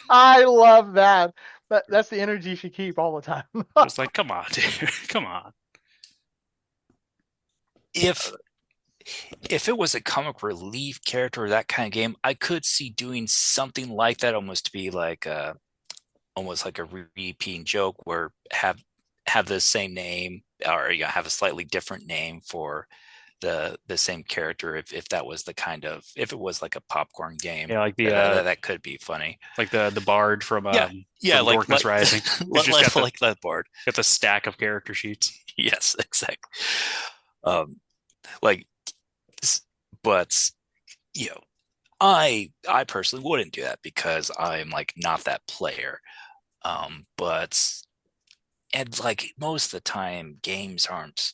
[SPEAKER 3] I love that. That's the energy you should keep all the time.
[SPEAKER 1] It's like, come on, dude, come on.
[SPEAKER 2] If if it was a comic relief character or that kind of game, I could see doing something like that, almost to be like almost like a repeating joke where have the same name or have a slightly different name for the same character if that was the kind of if it was like a popcorn game
[SPEAKER 1] Yeah,
[SPEAKER 2] that could be funny.
[SPEAKER 1] like the bard
[SPEAKER 2] Yeah, yeah,
[SPEAKER 1] from Dorcas Rising. He's just got
[SPEAKER 2] like that board.
[SPEAKER 1] got the stack of character sheets.
[SPEAKER 2] Yes, exactly. Um, like, but you know, I personally wouldn't do that because I'm like not that player. But and like most of the time, games aren't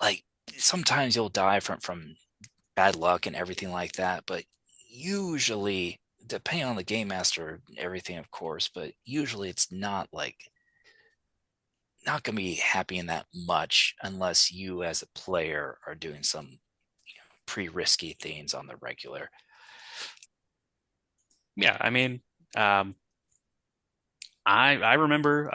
[SPEAKER 2] like sometimes you'll die from bad luck and everything like that, but usually depending on the game master and everything of course, but usually it's not like not going to be happening that much unless you as a player are doing some pre-risky things on the regular.
[SPEAKER 1] Yeah, I mean, um, I remember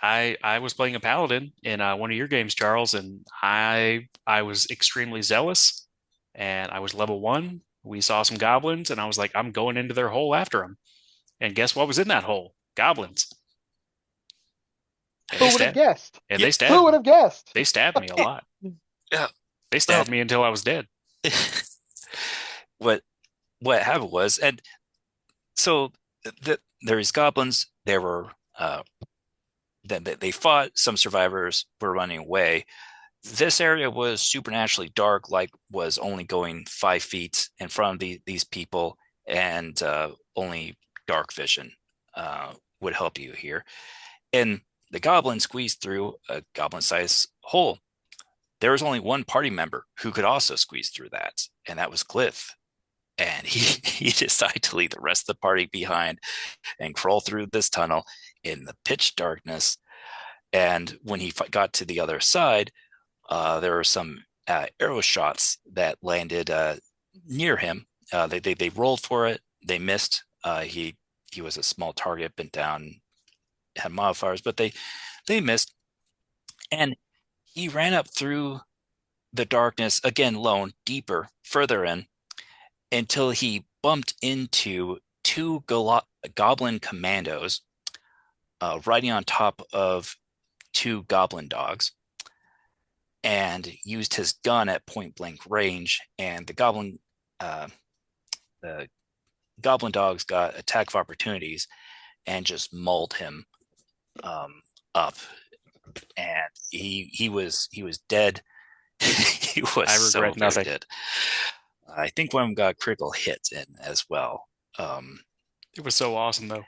[SPEAKER 1] I was playing a paladin in one of your games, Charles, and I was extremely zealous, and I was level one. We saw some goblins, and I was like, I'm going into their hole after them. And guess what was in that hole? Goblins. And they
[SPEAKER 3] Who would have
[SPEAKER 1] stabbed.
[SPEAKER 3] guessed?
[SPEAKER 1] And
[SPEAKER 2] Yeah.
[SPEAKER 1] they
[SPEAKER 3] Who
[SPEAKER 1] stabbed
[SPEAKER 3] would
[SPEAKER 1] me.
[SPEAKER 3] have guessed?
[SPEAKER 1] They stabbed me a lot.
[SPEAKER 2] Yeah.
[SPEAKER 1] They
[SPEAKER 2] Well,
[SPEAKER 1] stabbed me until I was dead.
[SPEAKER 2] what what happened was, and so there's goblins. There were then they fought. Some survivors were running away. This area was supernaturally dark, like was only going 5 feet in front of these people, and only dark vision would help you here. And the goblin squeezed through a goblin-sized hole. There was only one party member who could also squeeze through that, and that was Cliff. And he decided to leave the rest of the party behind and crawl through this tunnel, in the pitch darkness. And when he got to the other side, there were some arrow shots that landed near him. They rolled for it. They missed. He was a small target, bent down, had modifiers, but they missed. And he ran up through the darkness again, lone, deeper, further in, until he bumped into two goblin commandos riding on top of two goblin dogs, and used his gun at point blank range. And uh, the goblin dogs got attack of opportunities and just mauled him up. And he was dead. He was
[SPEAKER 1] I
[SPEAKER 2] so
[SPEAKER 1] regret
[SPEAKER 2] very
[SPEAKER 1] nothing.
[SPEAKER 2] dead. I think one of them got critical hits in as well.
[SPEAKER 1] It was so awesome though.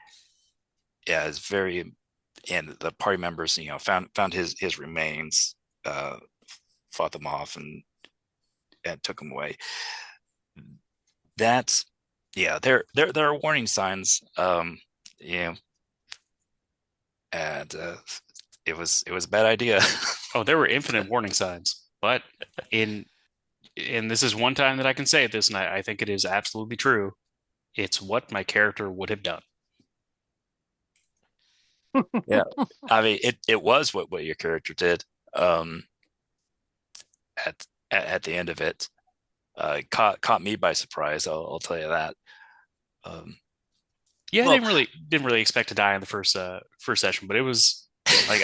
[SPEAKER 2] Yeah, it's very, and the party members, found his remains, uh, fought them off, and took him away. That's Yeah, there are warning signs. Yeah, and it was a bad idea.
[SPEAKER 1] Oh, there were infinite warning signs, but in and this is one time that I can say this, and I think it is absolutely true. It's what my character would have done.
[SPEAKER 2] Yeah, I mean it was what your character did. Um, at the end of it, caught me by surprise. I'll tell you that. Um,
[SPEAKER 1] Yeah, I
[SPEAKER 2] well,
[SPEAKER 1] didn't really expect to die in the first session, but it was like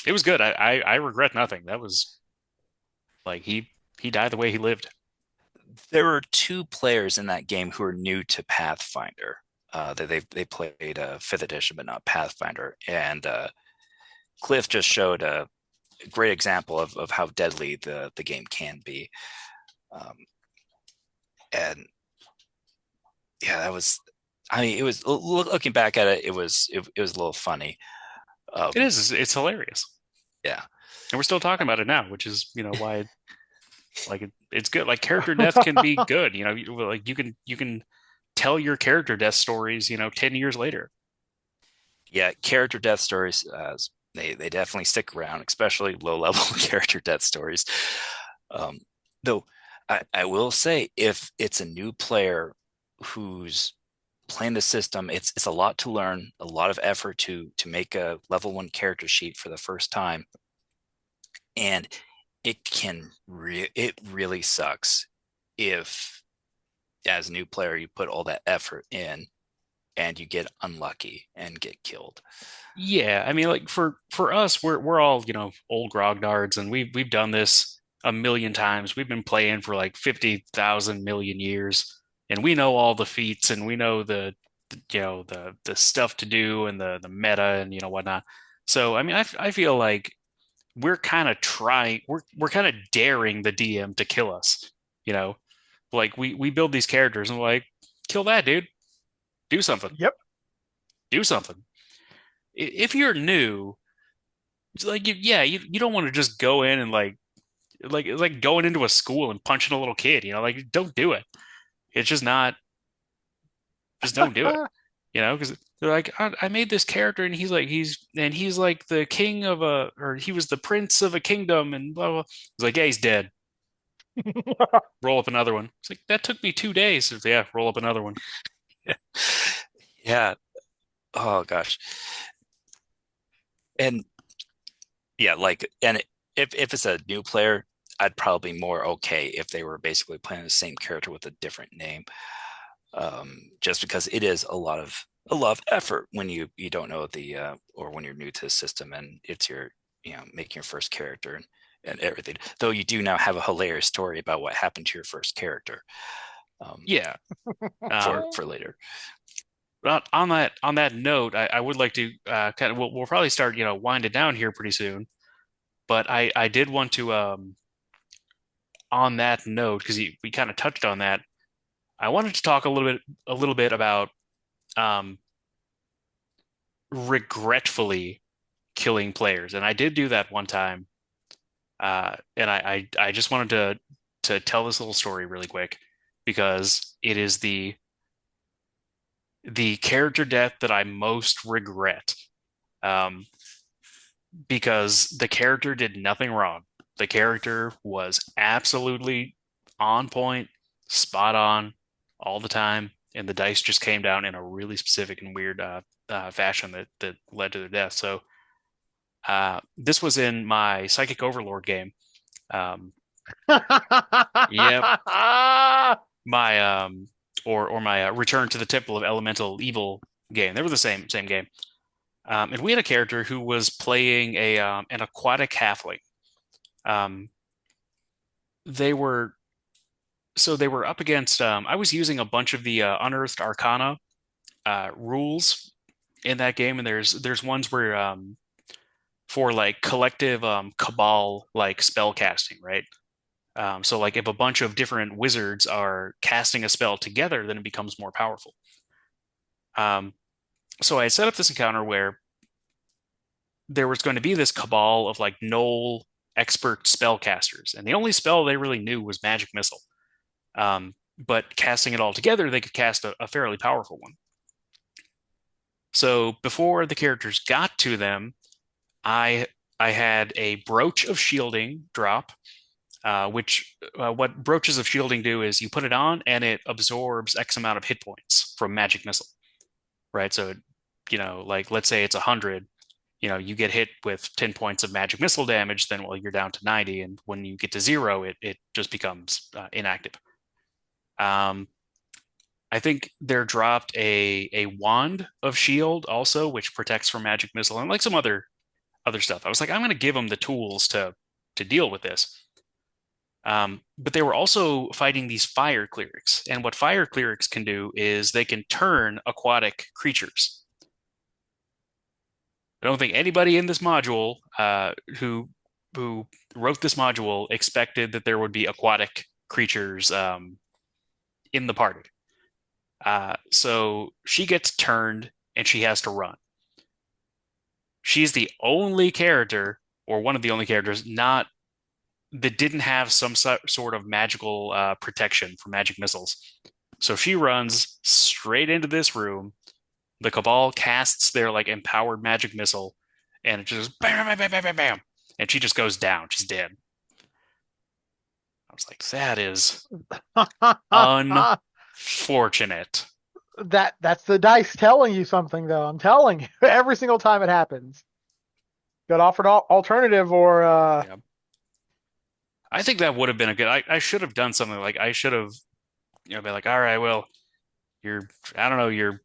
[SPEAKER 1] it was good. I regret nothing. That was like he died the way he lived.
[SPEAKER 2] there were two players in that game who are new to Pathfinder. They played fifth edition, but not Pathfinder. And Cliff just showed a great example of how deadly the game can be. Um, and yeah, that was. I mean, it was looking back at it, it was a little funny.
[SPEAKER 1] It
[SPEAKER 2] Um,
[SPEAKER 1] is. It's hilarious,
[SPEAKER 2] yeah,
[SPEAKER 1] and we're still talking about it now, which is why like it's good. Like character death can be good. Like you can tell your character death stories. 10 years later.
[SPEAKER 2] yeah, character death stories. They definitely stick around, especially low level character death stories. Um, though I will say, if it's a new player who's playing the system, it's a lot to learn, a lot of effort to make a level one character sheet for the first time, and it really sucks if, as a new player, you put all that effort in and you get unlucky and get killed.
[SPEAKER 1] Yeah, I mean, like for us, we're all old grognards, and we've done this a million times. We've been playing for like 50,000 million years, and we know all the feats, and we know the stuff to do, and the meta, and whatnot. So I mean, I feel like we're kind of daring the DM to kill us. You know, like we build these characters, and we're like, kill that dude, do something,
[SPEAKER 3] Yep.
[SPEAKER 1] do something. If you're new, it's like yeah, you don't want to just go in and like going into a school and punching a little kid, like don't do it. It's just don't do it, because they're like, I made this character and he's like the king of or he was the prince of a kingdom and blah blah. It's like, yeah, he's dead. Roll up another one. It's like that took me 2 days. It's, yeah, roll up another one.
[SPEAKER 2] Yeah. Oh gosh. And yeah, and if it's a new player, I'd probably be more okay if they were basically playing the same character with a different name. Just because it is a lot of effort when you don't know or when you're new to the system, and it's your making your first character and everything. Though you do now have a hilarious story about what happened to your first character,
[SPEAKER 1] Yeah.
[SPEAKER 2] for later.
[SPEAKER 1] But on that note, I would like to kind of we'll probably start winding down here pretty soon. But I did want to on that note because we kind of touched on that. I wanted to talk a little bit about um, regretfully killing players, and I did do that one time. And I just wanted to tell this little story really quick because it is the character death that I most regret. because the character did nothing wrong. The character was absolutely on point, spot on all the time, and the dice just came down in a really specific and weird fashion that led to their death. So this was in my Psychic Overlord game. Um, yep, my or my Return to the Temple of Elemental Evil game. They were the same game. And we had a character who was playing a an aquatic halfling. Um, they were they were up against. I was using a bunch of the Unearthed Arcana rules in that game, and there's ones where for like collective cabal like spell casting, right? So like if a bunch of different wizards are casting a spell together, then it becomes more powerful. Um, so I had set up this encounter where there was going to be this cabal of like Knoll expert spellcasters, and the only spell they really knew was Magic Missile. But casting it all together, they could cast a fairly powerful one. So before the characters got to them, I I had a brooch of shielding drop, which what brooches of shielding do is you put it on and it absorbs X amount of hit points from Magic Missile, right? So, like let's say it's 100, you get hit with 10 points of Magic Missile damage, then well, you're down to 90, and when you get to zero, it just becomes inactive. Um, I think they're dropped a wand of shield also, which protects from Magic Missile and like some other stuff. I was like, I'm going to give them the tools to deal with this. But they were also fighting these fire clerics, and what fire clerics can do is they can turn aquatic creatures. I don't think anybody in this module who wrote this module expected that there would be aquatic creatures in the party. So she gets turned and she has to run. She's the only character, or one of the only characters, not that didn't have some sort of magical protection from magic missiles. So she runs straight into this room. The Cabal casts their like empowered magic missile, and it just bam, bam, bam, bam, bam, bam, and she just goes down. She's dead. I was like, that is unfortunate.
[SPEAKER 3] That's the dice telling you something, though. I'm telling you, every single time it happens. Got offered alternative or
[SPEAKER 1] Yeah. I think that would have been a good. I should have done something like I should have, been like, all right, well, you're, I don't know,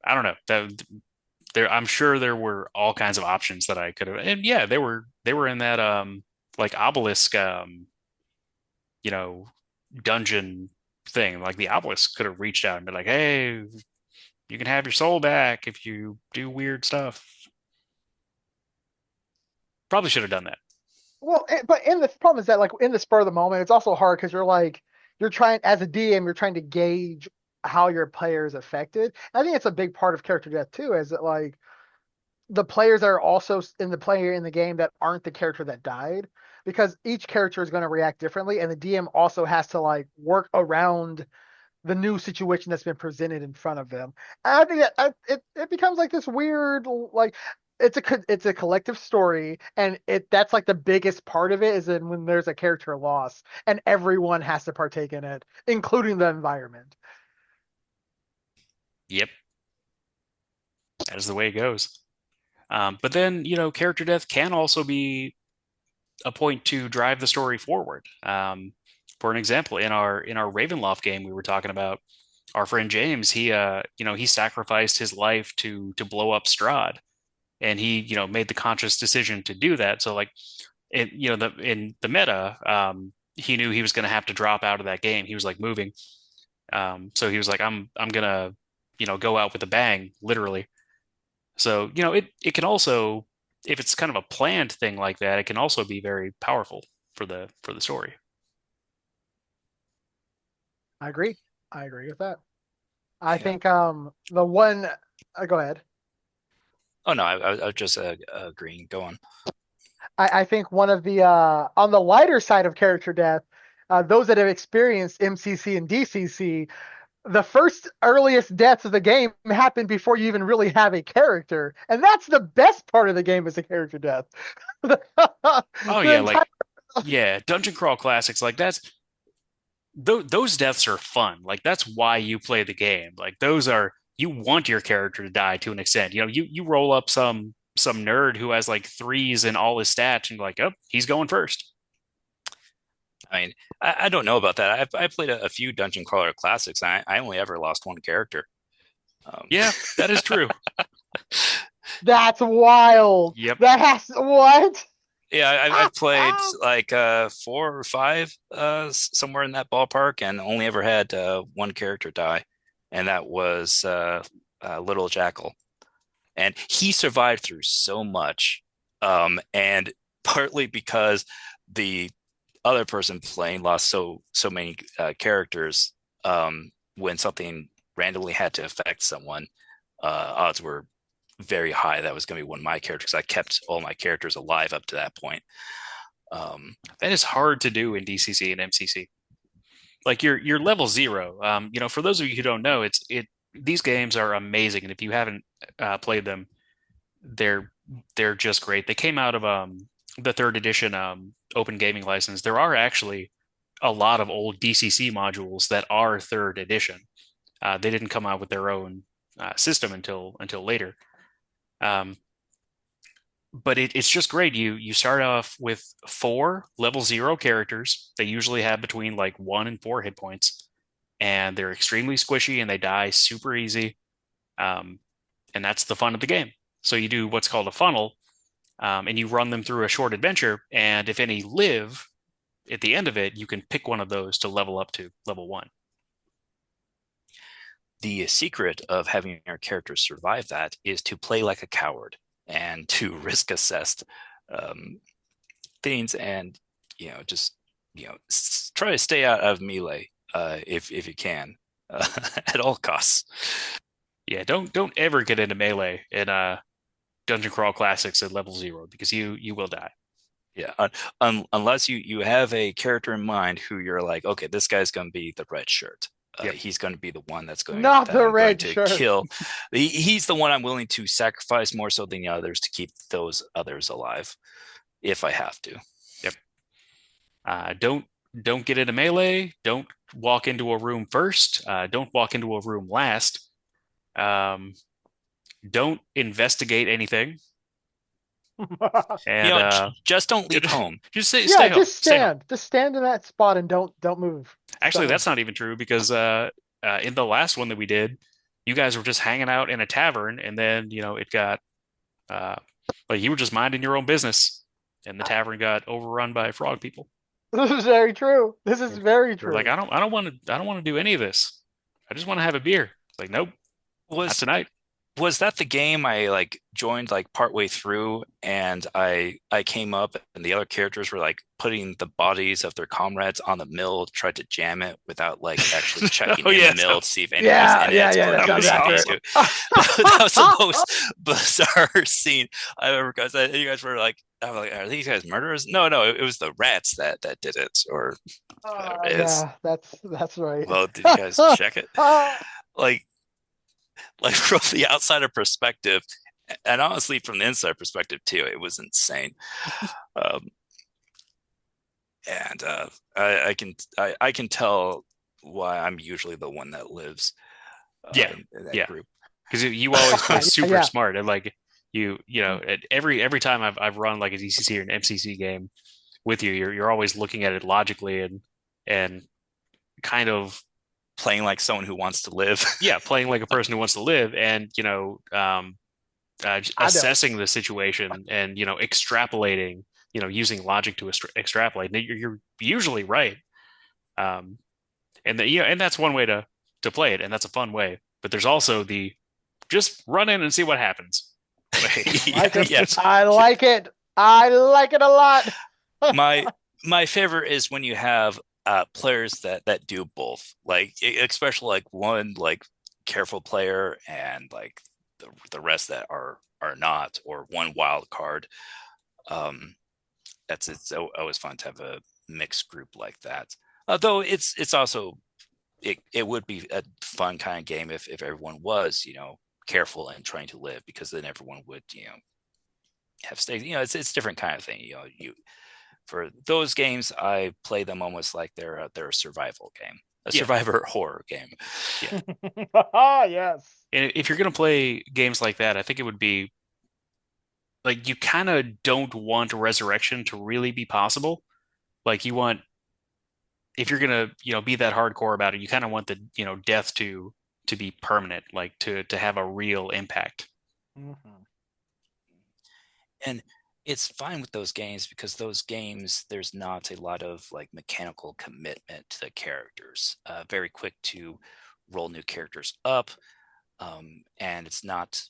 [SPEAKER 1] I don't know that there. I'm sure there were all kinds of options that I could have, and yeah, they were in that like obelisk you know dungeon thing. Like the obelisk could have reached out and been like, hey, you can have your soul back if you do weird stuff. Probably should have done that.
[SPEAKER 3] well, but in the problem is that like in the spur of the moment, it's also hard because you're trying as a DM, you're trying to gauge how your player is affected. I think it's a big part of character death too, is that like the players that are also in the player in the game that aren't the character that died, because each character is going to react differently, and the DM also has to like work around the new situation that's been presented in front of them. And I think it becomes like this weird like it's a collective story, and that's like the biggest part of it is that when there's a character loss and everyone has to partake in it, including the environment.
[SPEAKER 1] Yep, that is the way it goes. But then, character death can also be a point to drive the story forward. For an example, in our Ravenloft game, we were talking about our friend James. He sacrificed his life to blow up Strahd, and he made the conscious decision to do that. So like, in the meta, he knew he was going to have to drop out of that game. He was like moving, so he was like, I'm gonna go out with a bang, literally. So, it can also, if it's kind of a planned thing like that, it can also be very powerful for the story.
[SPEAKER 3] I agree. I agree with that. I
[SPEAKER 2] Yeah.
[SPEAKER 3] think the one go ahead.
[SPEAKER 2] Oh no, I was just agreeing. Go on.
[SPEAKER 3] I think one of the on the lighter side of character death, those that have experienced MCC and DCC, the first earliest deaths of the game happen before you even really have a character, and that's the best part of the game is a character death. the
[SPEAKER 1] Oh yeah,
[SPEAKER 3] entire
[SPEAKER 1] like yeah, Dungeon Crawl Classics, like that's those deaths are fun. Like that's why you play the game. Like those are you want your character to die to an extent. You know, you roll up some nerd who has like threes in all his stats, and you're like, oh, he's going first.
[SPEAKER 2] I mean, I don't know about that. I played a few Dungeon Crawler Classics. And I only ever lost one character.
[SPEAKER 1] Yeah, that is true.
[SPEAKER 3] that's wild.
[SPEAKER 1] Yep.
[SPEAKER 3] That has what?
[SPEAKER 2] Yeah, I've played like four or five somewhere in that ballpark, and only ever had one character die, and that was Little Jackal, and he survived through so much, and partly because the other person playing lost so many characters. When something randomly had to affect someone, odds were very high that was going to be one of my characters. I kept all my characters alive up to that point.
[SPEAKER 1] That is hard to do in DCC and MCC. Like you're level zero. You know, for those of you who don't know, it these games are amazing, and if you haven't played them, they're they're just great. They came out of the third edition open gaming license. There are actually a lot of old DCC modules that are third edition. They didn't come out with their own system until later. Um, but it's just great. You start off with four level zero characters. They usually have between like 1 and 4 hit points, and they're extremely squishy and they die super easy. Um, and that's the fun of the game. So you do what's called a funnel, and you run them through a short adventure. And if any live at the end of it, you can pick one of those to level up to level 1.
[SPEAKER 2] The secret of having your characters survive that is to play like a coward and to risk assess um, things, and just try to stay out of melee if you can at all costs.
[SPEAKER 1] Yeah, don't ever get into melee in Dungeon Crawl Classics at level 0 because you will die.
[SPEAKER 2] Yeah, unless you have a character in mind who you're like, okay, this guy's going to be the red shirt.
[SPEAKER 1] Yep.
[SPEAKER 2] He's going to be the one
[SPEAKER 3] Not
[SPEAKER 2] that
[SPEAKER 3] the
[SPEAKER 2] I'm going
[SPEAKER 3] red
[SPEAKER 2] to
[SPEAKER 3] shirt.
[SPEAKER 2] kill. He's the one I'm willing to sacrifice more so than the others to keep those others alive, if I have to.
[SPEAKER 1] Yep. Don't get into melee. Don't walk into a room first. Don't walk into a room last. Um, don't investigate anything. And
[SPEAKER 2] just don't leave home.
[SPEAKER 1] Just stay
[SPEAKER 3] Yeah,
[SPEAKER 1] home.
[SPEAKER 3] just
[SPEAKER 1] Stay home.
[SPEAKER 3] stand. Just stand in that spot and don't move.
[SPEAKER 1] Actually,
[SPEAKER 3] So-
[SPEAKER 1] that's not even true because in the last one that we did, you guys were just hanging out in a tavern, and then it got like you were just minding your own business, and the tavern got overrun by frog people.
[SPEAKER 3] This is very true. This is very
[SPEAKER 1] You're
[SPEAKER 3] true.
[SPEAKER 1] like, I don't want to do any of this. I just want to have a beer. It's like, nope, not
[SPEAKER 2] Was
[SPEAKER 1] tonight.
[SPEAKER 2] was that the game I like joined like partway through, and I came up and the other characters were like putting the bodies of their comrades on the mill, tried to jam it without like actually checking
[SPEAKER 1] Oh,
[SPEAKER 2] in
[SPEAKER 1] yeah,
[SPEAKER 2] the mill to see if anyone
[SPEAKER 3] Yeah,
[SPEAKER 2] was in
[SPEAKER 3] yeah,
[SPEAKER 2] it.
[SPEAKER 3] yeah,
[SPEAKER 2] But
[SPEAKER 3] that
[SPEAKER 2] was
[SPEAKER 3] sounds
[SPEAKER 2] awesome.
[SPEAKER 3] accurate.
[SPEAKER 2] That was the most bizarre scene I ever got. You guys were like, I'm like, are these guys murderers? No, it was the rats that did it, or whatever it is.
[SPEAKER 3] Yeah, that's right.
[SPEAKER 2] Well, did you guys check it? Like from the outsider perspective, and honestly from the inside perspective too, it was insane. Um, and I can tell why I'm usually the one that lives
[SPEAKER 1] Yeah,
[SPEAKER 2] in that
[SPEAKER 1] yeah.
[SPEAKER 2] group.
[SPEAKER 1] Because you always play super
[SPEAKER 3] Yeah.
[SPEAKER 1] smart, and like at every time I've run like a DCC or an MCC game with you, you're always looking at it logically and kind of
[SPEAKER 2] Playing like someone who wants to live.
[SPEAKER 1] yeah, playing like a person who wants to live, and
[SPEAKER 3] I don't.
[SPEAKER 1] assessing the situation and extrapolating, using logic to extrapolate. And you're usually right, and and that's one way to play it, and that's a fun way. But there's also the just run in and see what happens.
[SPEAKER 3] Like it.
[SPEAKER 2] Yes.
[SPEAKER 3] I like it. I like it a lot.
[SPEAKER 2] My favorite is when you have players that do both, like especially like one like careful player and like the rest that are not, or one wild card. It's always fun to have a mixed group like that. Although it's also it would be a fun kind of game if everyone was, careful and trying to live, because then everyone would, have stakes. It's different kind of thing. For those games, I play them almost like they're a survival game, a
[SPEAKER 1] Yeah,
[SPEAKER 2] survivor horror game.
[SPEAKER 1] yeah.
[SPEAKER 3] Ah, yes.
[SPEAKER 1] And if you're gonna play games like that, I think it would be like you kind of don't want resurrection to really be possible. Like you want if you're gonna, be that hardcore about it, you kind of want the, death to be permanent, like to have a real impact.
[SPEAKER 3] Mhm.
[SPEAKER 2] And it's fine with those games because those games, there's not a lot of like mechanical commitment to the characters. Very quick to roll new characters up, and it's not,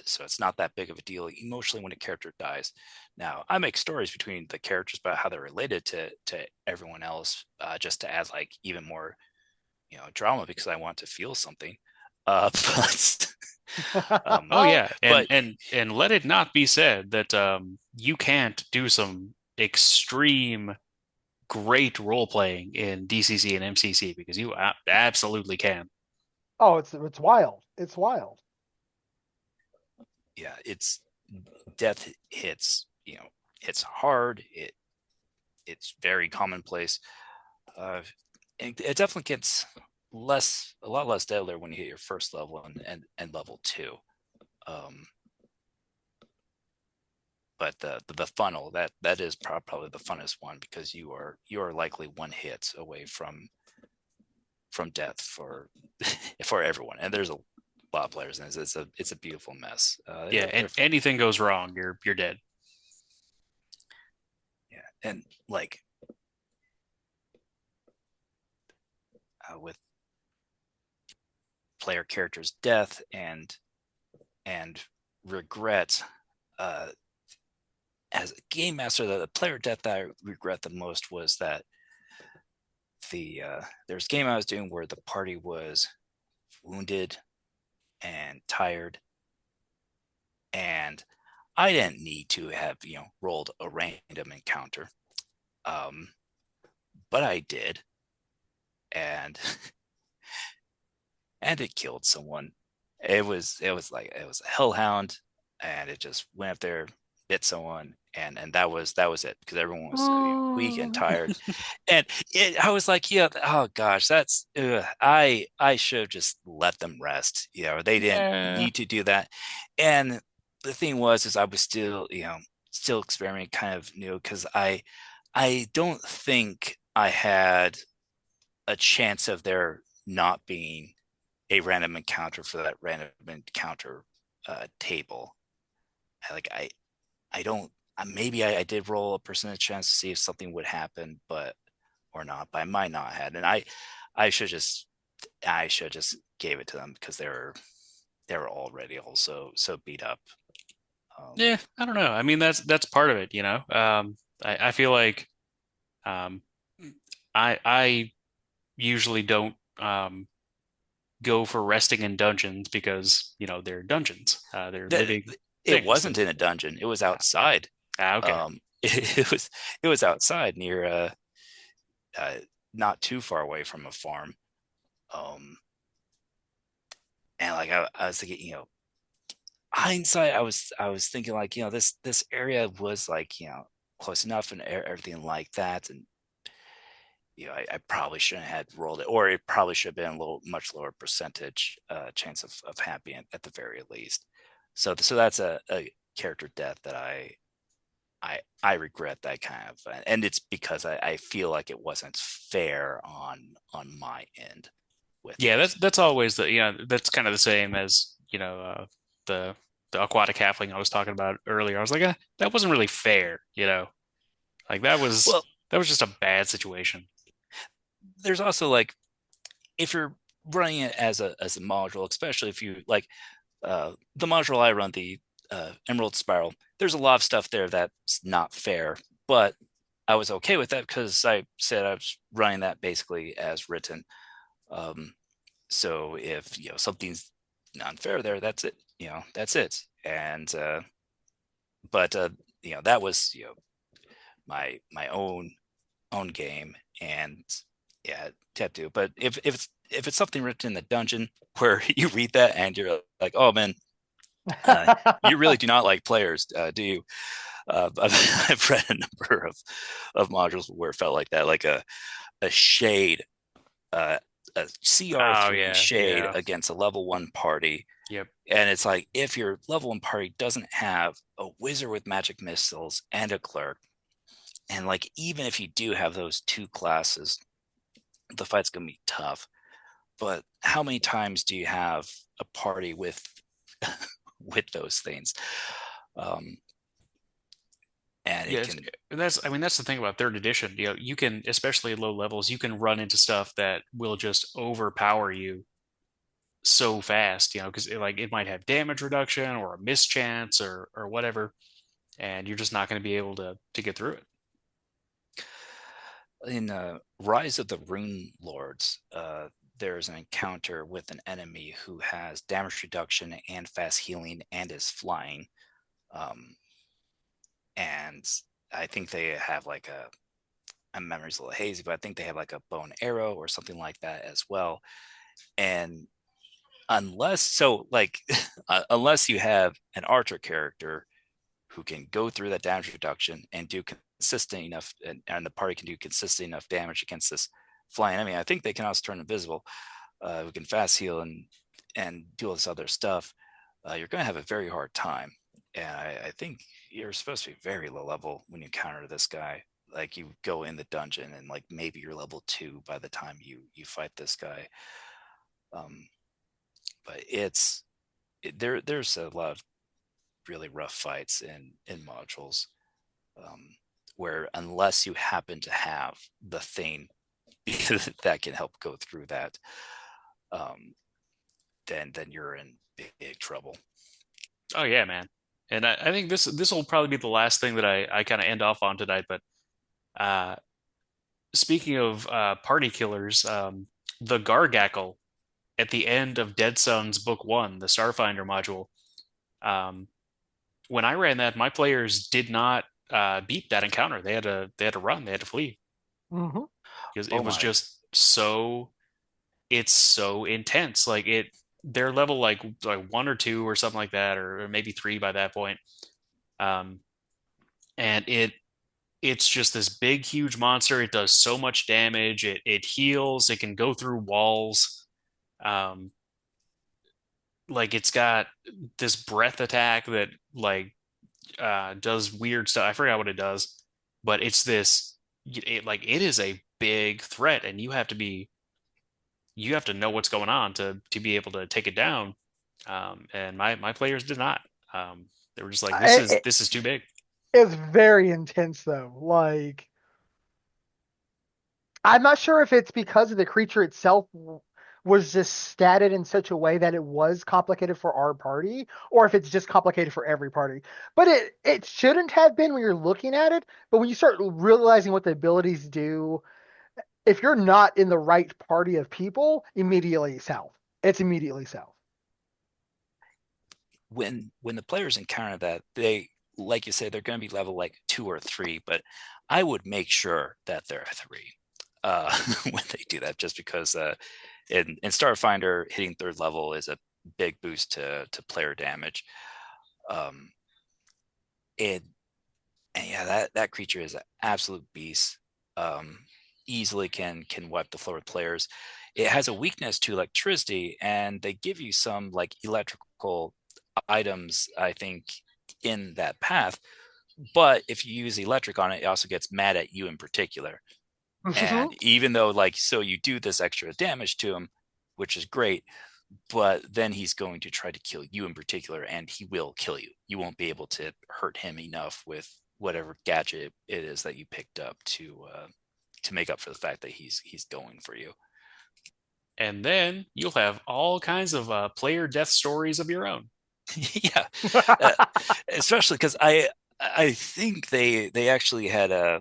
[SPEAKER 2] so it's not that big of a deal emotionally when a character dies. Now, I make stories between the characters about how they're related to everyone else, just to add like even more, drama, because I want to feel something. But
[SPEAKER 1] Oh yeah, and
[SPEAKER 2] but
[SPEAKER 1] and let it not be said that you can't do some extreme great role playing in DCC and MCC because you absolutely can.
[SPEAKER 3] Oh, it's wild. It's wild.
[SPEAKER 2] yeah, it's death hits, hits hard. It's very commonplace. Uh, it definitely gets a lot less deadlier when you hit your first level and level two. Um, but the funnel, that is probably the funnest one, because you are likely one hit away from death for for everyone, and there's a lot of players, and it's a beautiful mess.
[SPEAKER 1] Yeah,
[SPEAKER 2] They're
[SPEAKER 1] and
[SPEAKER 2] fun.
[SPEAKER 1] anything goes wrong, you're dead.
[SPEAKER 2] Yeah, and like, with player character's death and regret, uh, as a game master, the player death that I regret the most was that there's a game I was doing where the party was wounded and tired, and I didn't need to have, rolled a random encounter, um, but I did, and and it killed someone. It was a hellhound, and it just went up there, bit someone, and that was it, because everyone was, weak and
[SPEAKER 3] Mm.
[SPEAKER 2] tired. And I was like, yeah, oh gosh, that's I should have just let them rest. They didn't
[SPEAKER 1] Yeah.
[SPEAKER 2] need to do that. And the thing was, is I was still, still experimenting, kind of new, because I don't think I had a chance of there not being a random encounter for that random encounter table. Like, I don't. Maybe I did roll a percentage chance to see if something would happen, but or not. But I might not have. And I should just I should just gave it to them, because they were already also so beat up. Um,
[SPEAKER 1] Yeah, I don't know. I mean, that's part of it, you know. I feel like um, I usually don't go for resting in dungeons because they're dungeons. They're
[SPEAKER 2] that
[SPEAKER 1] living
[SPEAKER 2] it
[SPEAKER 1] things.
[SPEAKER 2] wasn't in a dungeon. It was outside.
[SPEAKER 1] Okay.
[SPEAKER 2] It was outside near, uh, not too far away from a farm. Um, and like, I was thinking, hindsight, I was thinking, like, this area was like, close enough, and everything like that, and I probably shouldn't have rolled it, or it probably should have been a little much lower percentage chance of happening at the very least. So that's a character death that I regret, that kind of, and it's because I feel like it wasn't fair on my end with
[SPEAKER 1] Yeah,
[SPEAKER 2] it.
[SPEAKER 1] that's always that's kind of the same as the the aquatic halfling I was talking about earlier. I was like, that wasn't really fair, like
[SPEAKER 2] Well,
[SPEAKER 1] that was just a bad situation.
[SPEAKER 2] there's also like, if you're running it as a module, especially if you like, the module I run, the Emerald Spiral, there's a lot of stuff there that's not fair, but I was okay with that because I said I was running that basically as written. Um, so if something's unfair there, that's it. That's it. And but that was my own game, and Yeah, tattoo. But if it's something written in the dungeon where you read that and you're like, oh man, uh, you really do not like players, do you? I've read a number of modules where it felt like that, like a shade, uh, a
[SPEAKER 1] Oh
[SPEAKER 2] CR3
[SPEAKER 1] yeah,
[SPEAKER 2] shade
[SPEAKER 1] yeah.
[SPEAKER 2] against a level one party.
[SPEAKER 1] Yep.
[SPEAKER 2] And it's like if your level one party doesn't have a wizard with magic missiles and a clerk, and like even if you do have those two classes, the fight's gonna be tough. But how many times do you have a party with with those things? Um, and it
[SPEAKER 1] Yes,
[SPEAKER 2] can,
[SPEAKER 1] that's I mean that's the thing about third edition. You know, you can especially at low levels, you can run into stuff that will just overpower you so fast, you know, because like it might have damage reduction or a mischance or whatever, and you're just not going to be able to get through it.
[SPEAKER 2] in Rise of the Rune Lords, there's an encounter with an enemy who has damage reduction and fast healing and is flying. Um, and I think they have like my memory's a little hazy, but I think they have like a bow and arrow or something like that as well. And unless so like unless you have an archer character who can go through that damage reduction and do consistent enough, and the party can do consistent enough damage against this flying enemy, I think they can also turn invisible, who can fast heal and do all this other stuff. You're going to have a very hard time. And I think you're supposed to be very low level when you encounter this guy. Like you go in the dungeon and like maybe you're level 2 by the time you fight this guy. Um, but there's a lot of really rough fights in modules, um, where unless you happen to have the thing that can help go through that, um, then you're in big trouble.
[SPEAKER 1] Oh yeah, man. And I think this will probably be the last thing that I kind of end off on tonight. But uh, speaking of party killers, the Gargackle at the end of Dead Sun's Book One, the Starfinder module. Um, when I ran that, my players did not beat that encounter. They had to run. They had to flee
[SPEAKER 3] Hmm.
[SPEAKER 1] because it
[SPEAKER 2] Oh
[SPEAKER 1] was
[SPEAKER 2] my.
[SPEAKER 1] just so it's so intense. Like they're level like one or two or something like that, or maybe three by that point. Um, and it's just this big, huge monster. It does so much damage. It heals. It can go through walls. Um, like it's got this breath attack that like does weird stuff. I forgot what it does, but it's this. It is a big threat, and you have to know what's going on to be able to take it down. And my players did not. They were just like,
[SPEAKER 3] It,
[SPEAKER 1] this is too big.
[SPEAKER 3] it's very intense though. Like I'm not sure if it's because of the creature itself was just statted in such a way that it was complicated for our party, or if it's just complicated for every party. But it shouldn't have been when you're looking at it. But when you start realizing what the abilities do, if you're not in the right party of people, immediately south. It's immediately south.
[SPEAKER 2] When the players encounter that, they, like you say, they're going to be level like 2 or 3, but I would make sure that they're 3 when they do that, just because in Starfinder hitting third level is a big boost to player damage. Um, and, and yeah, that creature is an absolute beast. Um, Easily can wipe the floor with players. It has a weakness to electricity, and they give you some like electrical items, I think, in that path. But if you use electric on it, it also gets mad at you in particular. And even though, like, so you do this extra damage to him, which is great, but then he's going to try to kill you in particular, and he will kill you. You won't be able to hurt him enough with whatever gadget it is that you picked up to make up for the fact that he's going for you.
[SPEAKER 1] And then you'll have all kinds of player death stories of your own.
[SPEAKER 2] Yeah, uh, especially because I think they actually had uh,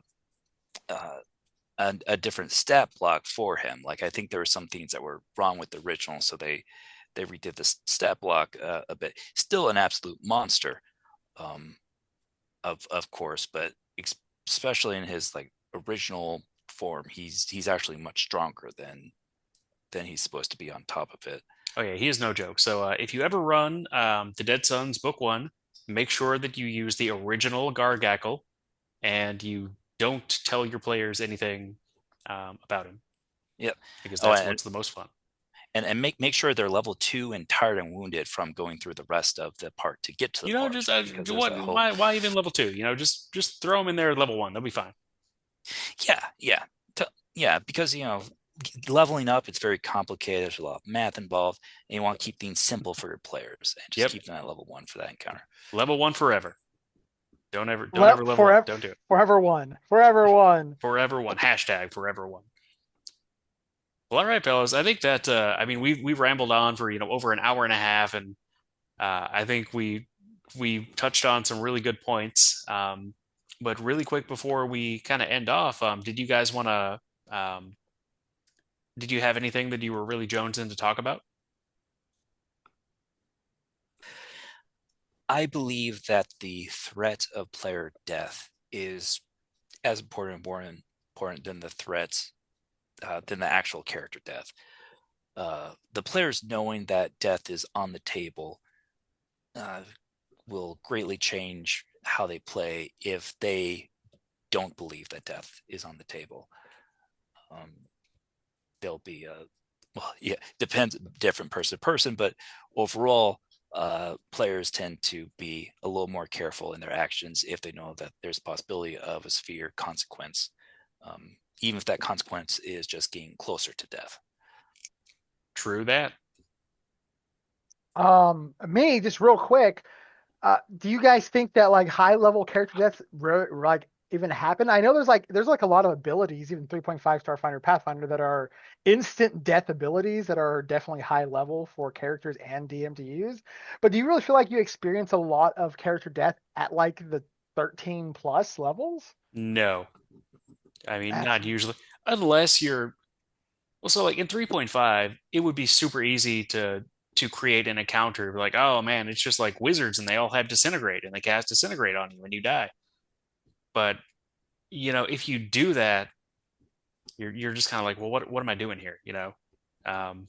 [SPEAKER 2] a different stat block for him. Like I think there were some things that were wrong with the original, so they redid the stat block a bit. Still an absolute monster, um, of course, but especially in his like original form, he's actually much stronger than he's supposed to be on top of it.
[SPEAKER 1] Oh yeah, he is no joke. So if you ever run the Dead Sons Book One, make sure that you use the original Gargackle and you don't tell your players anything about him
[SPEAKER 2] Yep.
[SPEAKER 1] because
[SPEAKER 2] Oh,
[SPEAKER 1] that's what's the most fun.
[SPEAKER 2] and make sure they're level 2 and tired and wounded from going through the rest of the part to get to the
[SPEAKER 1] You know,
[SPEAKER 2] part,
[SPEAKER 1] just
[SPEAKER 2] because there's
[SPEAKER 1] what?
[SPEAKER 2] a whole.
[SPEAKER 1] Why even level two? You know, just throw them in there at level one. They'll be fine.
[SPEAKER 2] Yeah, because leveling up, it's very complicated. There's a lot of math involved, and you want to keep things simple for your players and just
[SPEAKER 1] Yep,
[SPEAKER 2] keep them at level 1 for that encounter.
[SPEAKER 1] level one forever. Don't ever level up. Don't do it.
[SPEAKER 3] Forever one. Forever one.
[SPEAKER 1] Forever one. Hashtag forever one. Well, all right, fellas. I think that I mean we rambled on for over an hour and a half, and I think we touched on some really good points. But really quick before we kind of end off, did you guys want to? Um, did you have anything that you were really jonesing to talk about?
[SPEAKER 2] I believe that the threat of player death is as more important than the threat, than the actual character death. The players knowing that death is on the table uh, will greatly change how they play if they don't believe that death is on the table. Um, there'll be a well, yeah, depends different person to person, but overall, players tend to be a little more careful in their actions if they know that there's a possibility of a severe consequence, even if that consequence is just getting closer to death.
[SPEAKER 1] True that.
[SPEAKER 3] Me, just real quick. Do you guys think that like high level character deaths like even happen? I know there's like a lot of abilities, even 3.5 Starfinder Pathfinder, that are instant death abilities that are definitely high level for characters and DM to use. But do you really feel like you experience a lot of character death at like the 13 plus levels?
[SPEAKER 1] No, I mean
[SPEAKER 3] Uh,
[SPEAKER 1] not usually, unless you're well. So like in 3.5, it would be super easy to create an encounter like, oh man, it's just like wizards and they all have disintegrate and they cast disintegrate on you when you die. But if you do that, you're just kind of like, well, what am I doing here? Um,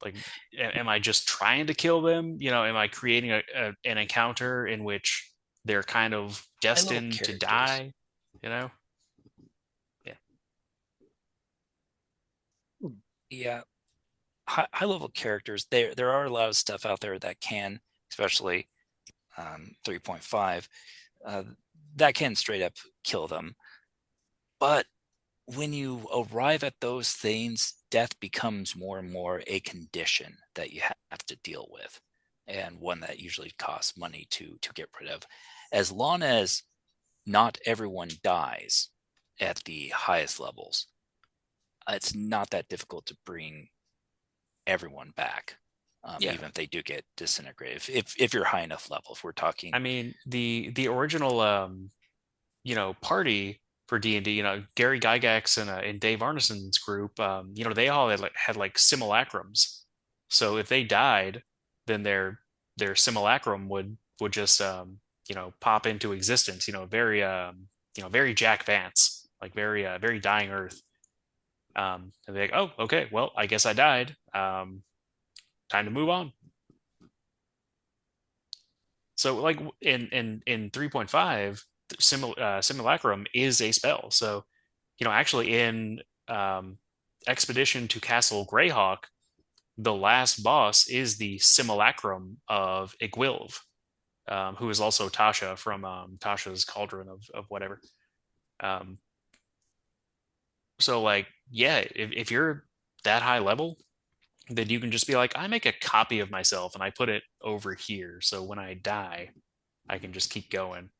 [SPEAKER 1] like, am I just trying to kill them? Am I creating an encounter in which they're kind of
[SPEAKER 2] High level
[SPEAKER 1] destined to
[SPEAKER 2] characters,
[SPEAKER 1] die? You know? Yeah.
[SPEAKER 2] yeah, high level characters. There are a lot of stuff out there that can, especially 3.5, uh, that can straight up kill them. But when you arrive at those things, death becomes more and more a condition that you have to deal with, and one that usually costs money to get rid of. As long as not everyone dies at the highest levels, it's not that difficult to bring everyone back,
[SPEAKER 1] Yeah.
[SPEAKER 2] even if they do get disintegrated. If you're high enough level, if we're talking.
[SPEAKER 1] I mean, the original party for D&D, Gary Gygax and Dave Arneson's group, they all had like simulacrums. So if they died, then their simulacrum would just pop into existence, very Jack Vance, like very dying Earth. And they're like, oh, okay, well, I guess I died. Time to move on. So like in 3.5, simulacrum is a spell. So, actually in Expedition to Castle Greyhawk, the last boss is the simulacrum of Igwilv, who is also Tasha from Tasha's Cauldron of whatever. Um, so like, yeah, if you're that high level, then you can just be like, I make a copy of myself and I put it over here. So when I die, I can just keep going.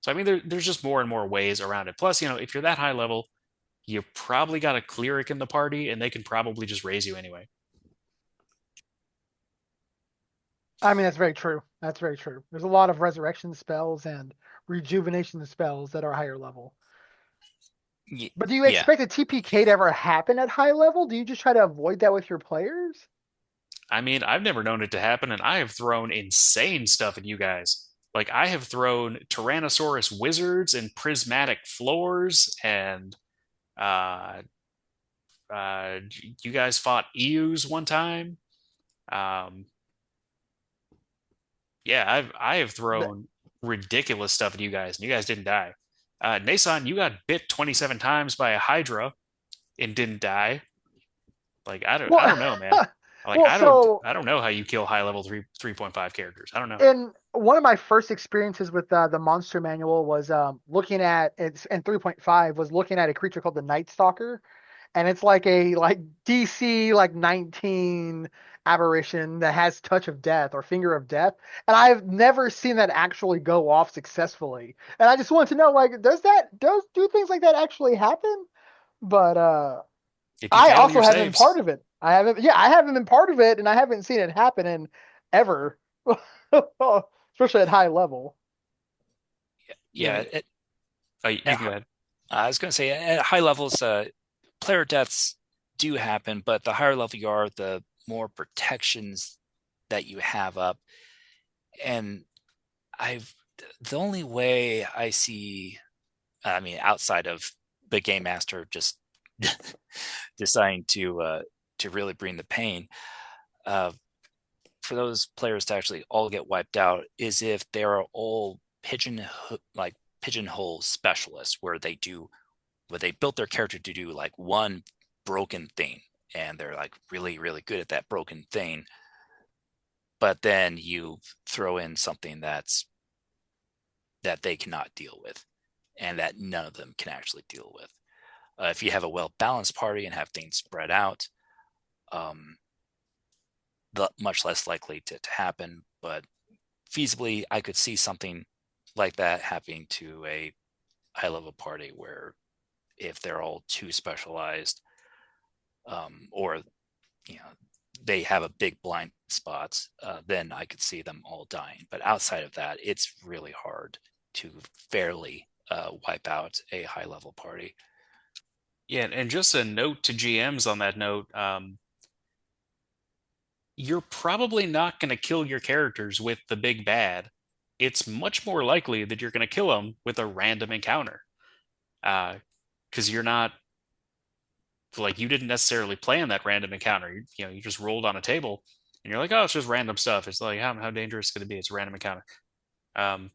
[SPEAKER 1] So I mean, there's just more and more ways around it. Plus, if you're that high level, you probably got a cleric in the party, and they can probably just raise you anyway.
[SPEAKER 3] I mean, that's very true. That's very true. There's a lot of resurrection spells and rejuvenation spells that are higher level. But do you
[SPEAKER 2] Yeah,
[SPEAKER 3] expect a TPK to ever happen at high level? Do you just try to avoid that with your players?
[SPEAKER 1] I mean, I've never known it to happen, and I have thrown insane stuff at you guys. Like I have thrown Tyrannosaurus wizards and prismatic floors, and uh, uh, you guys fought EUs one time. Um, yeah, I have thrown ridiculous stuff at you guys, and you guys didn't die. Nason, you got bit 27 times by a Hydra and didn't die. Like I
[SPEAKER 3] Well,
[SPEAKER 1] don't know, man. Like
[SPEAKER 3] well, so
[SPEAKER 1] I don't know how you kill high level 3.5 characters. I don't know.
[SPEAKER 3] in one of my first experiences with the monster manual was looking at it's in 3.5 was looking at a creature called the Night Stalker, and it's like a like DC like 19 aberration that has touch of death or finger of death, and I've never seen that actually go off successfully. And I just wanted to know, like, does do things like that actually happen? But
[SPEAKER 1] If you
[SPEAKER 3] I
[SPEAKER 1] fail
[SPEAKER 3] also
[SPEAKER 1] your
[SPEAKER 3] haven't been part
[SPEAKER 1] saves,
[SPEAKER 3] of it. I haven't been part of it, and I haven't seen it happen in ever, especially at high level.
[SPEAKER 2] Yeah,
[SPEAKER 1] yeah, you
[SPEAKER 2] at,
[SPEAKER 1] can go ahead.
[SPEAKER 2] I was going to say at high levels, player deaths do happen, but the higher level you are, the more protections that you have up. And I've the only way I see, I mean, outside of the game master just deciding to really bring the pain, uh, for those players to actually all get wiped out is if they are all pigeonhole specialists where they built their character to do like one broken thing and they're like really good at that broken thing, but then you throw in something that they cannot deal with and that none of them can actually deal with. If you have a well balanced party and have things spread out, um, much less likely to happen. But feasibly, I could see something like that happening to a high level party where if they're all too specialized, or you know they have a big blind spots, then I could see them all dying. But outside of that, it's really hard to fairly wipe out a high level party.
[SPEAKER 1] Yeah, and just a note to GMs on that note, you're probably not going to kill your characters with the big bad. It's much more likely that you're going to kill them with a random encounter. Because you're not like you didn't necessarily plan that random encounter. You just rolled on a table and you're like, oh, it's just random stuff. It's like how dangerous could it be? It's a random encounter. Um,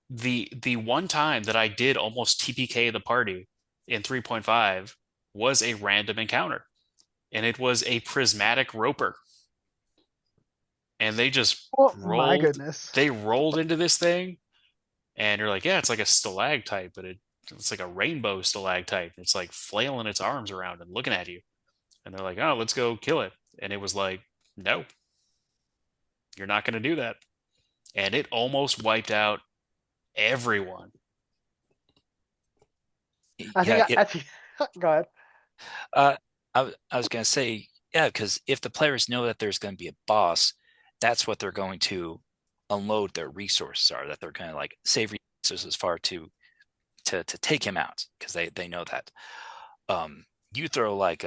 [SPEAKER 1] the one time that I did almost TPK the party in 3.5 was a random encounter, and it was a prismatic roper, and they just
[SPEAKER 3] Oh my
[SPEAKER 1] rolled.
[SPEAKER 3] goodness.
[SPEAKER 1] They rolled into this thing, and you're like, yeah, it's like a stalactite, but it's like a rainbow stalactite. It's like flailing its arms around and looking at you. And they're like, oh, let's go kill it. And it was like, no, you're not going to do that. And it almost wiped out everyone.
[SPEAKER 3] I think
[SPEAKER 2] Yeah,
[SPEAKER 3] I think go ahead.
[SPEAKER 2] uh, I was going to say, yeah, because if the players know that there's going to be a boss, that's what they're going to unload their resources are, that they're going to like save resources far to take him out because they know that. You throw like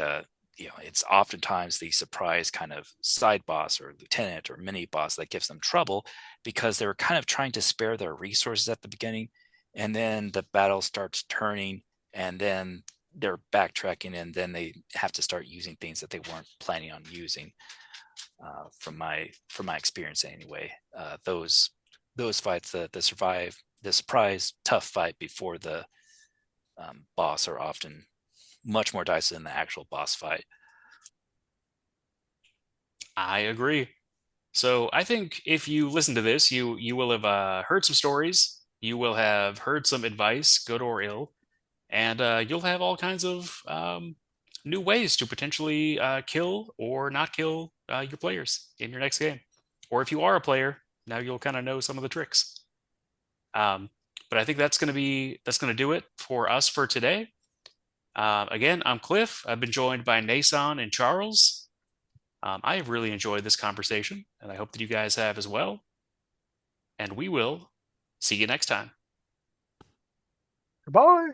[SPEAKER 2] it's oftentimes the surprise kind of side boss or lieutenant or mini boss that gives them trouble because they're kind of trying to spare their resources at the beginning, and then the battle starts turning, and then they're backtracking, and then they have to start using things that they weren't planning on using. From my experience anyway, those fights, the surprise tough fight before the boss are often much more dicey than the actual boss fight.
[SPEAKER 1] I agree. So I think if you listen to this, you will have heard some stories. You will have heard some advice, good or ill, and you'll have all kinds of new ways to potentially kill or not kill your players in your next game. Or if you are a player, now you'll kind of know some of the tricks. Um, but I think that's gonna do it for us for today. Again, I'm Cliff. I've been joined by Nason and Charles. I have really enjoyed this conversation, and I hope that you guys have as well. And we will see you next time.
[SPEAKER 3] Goodbye.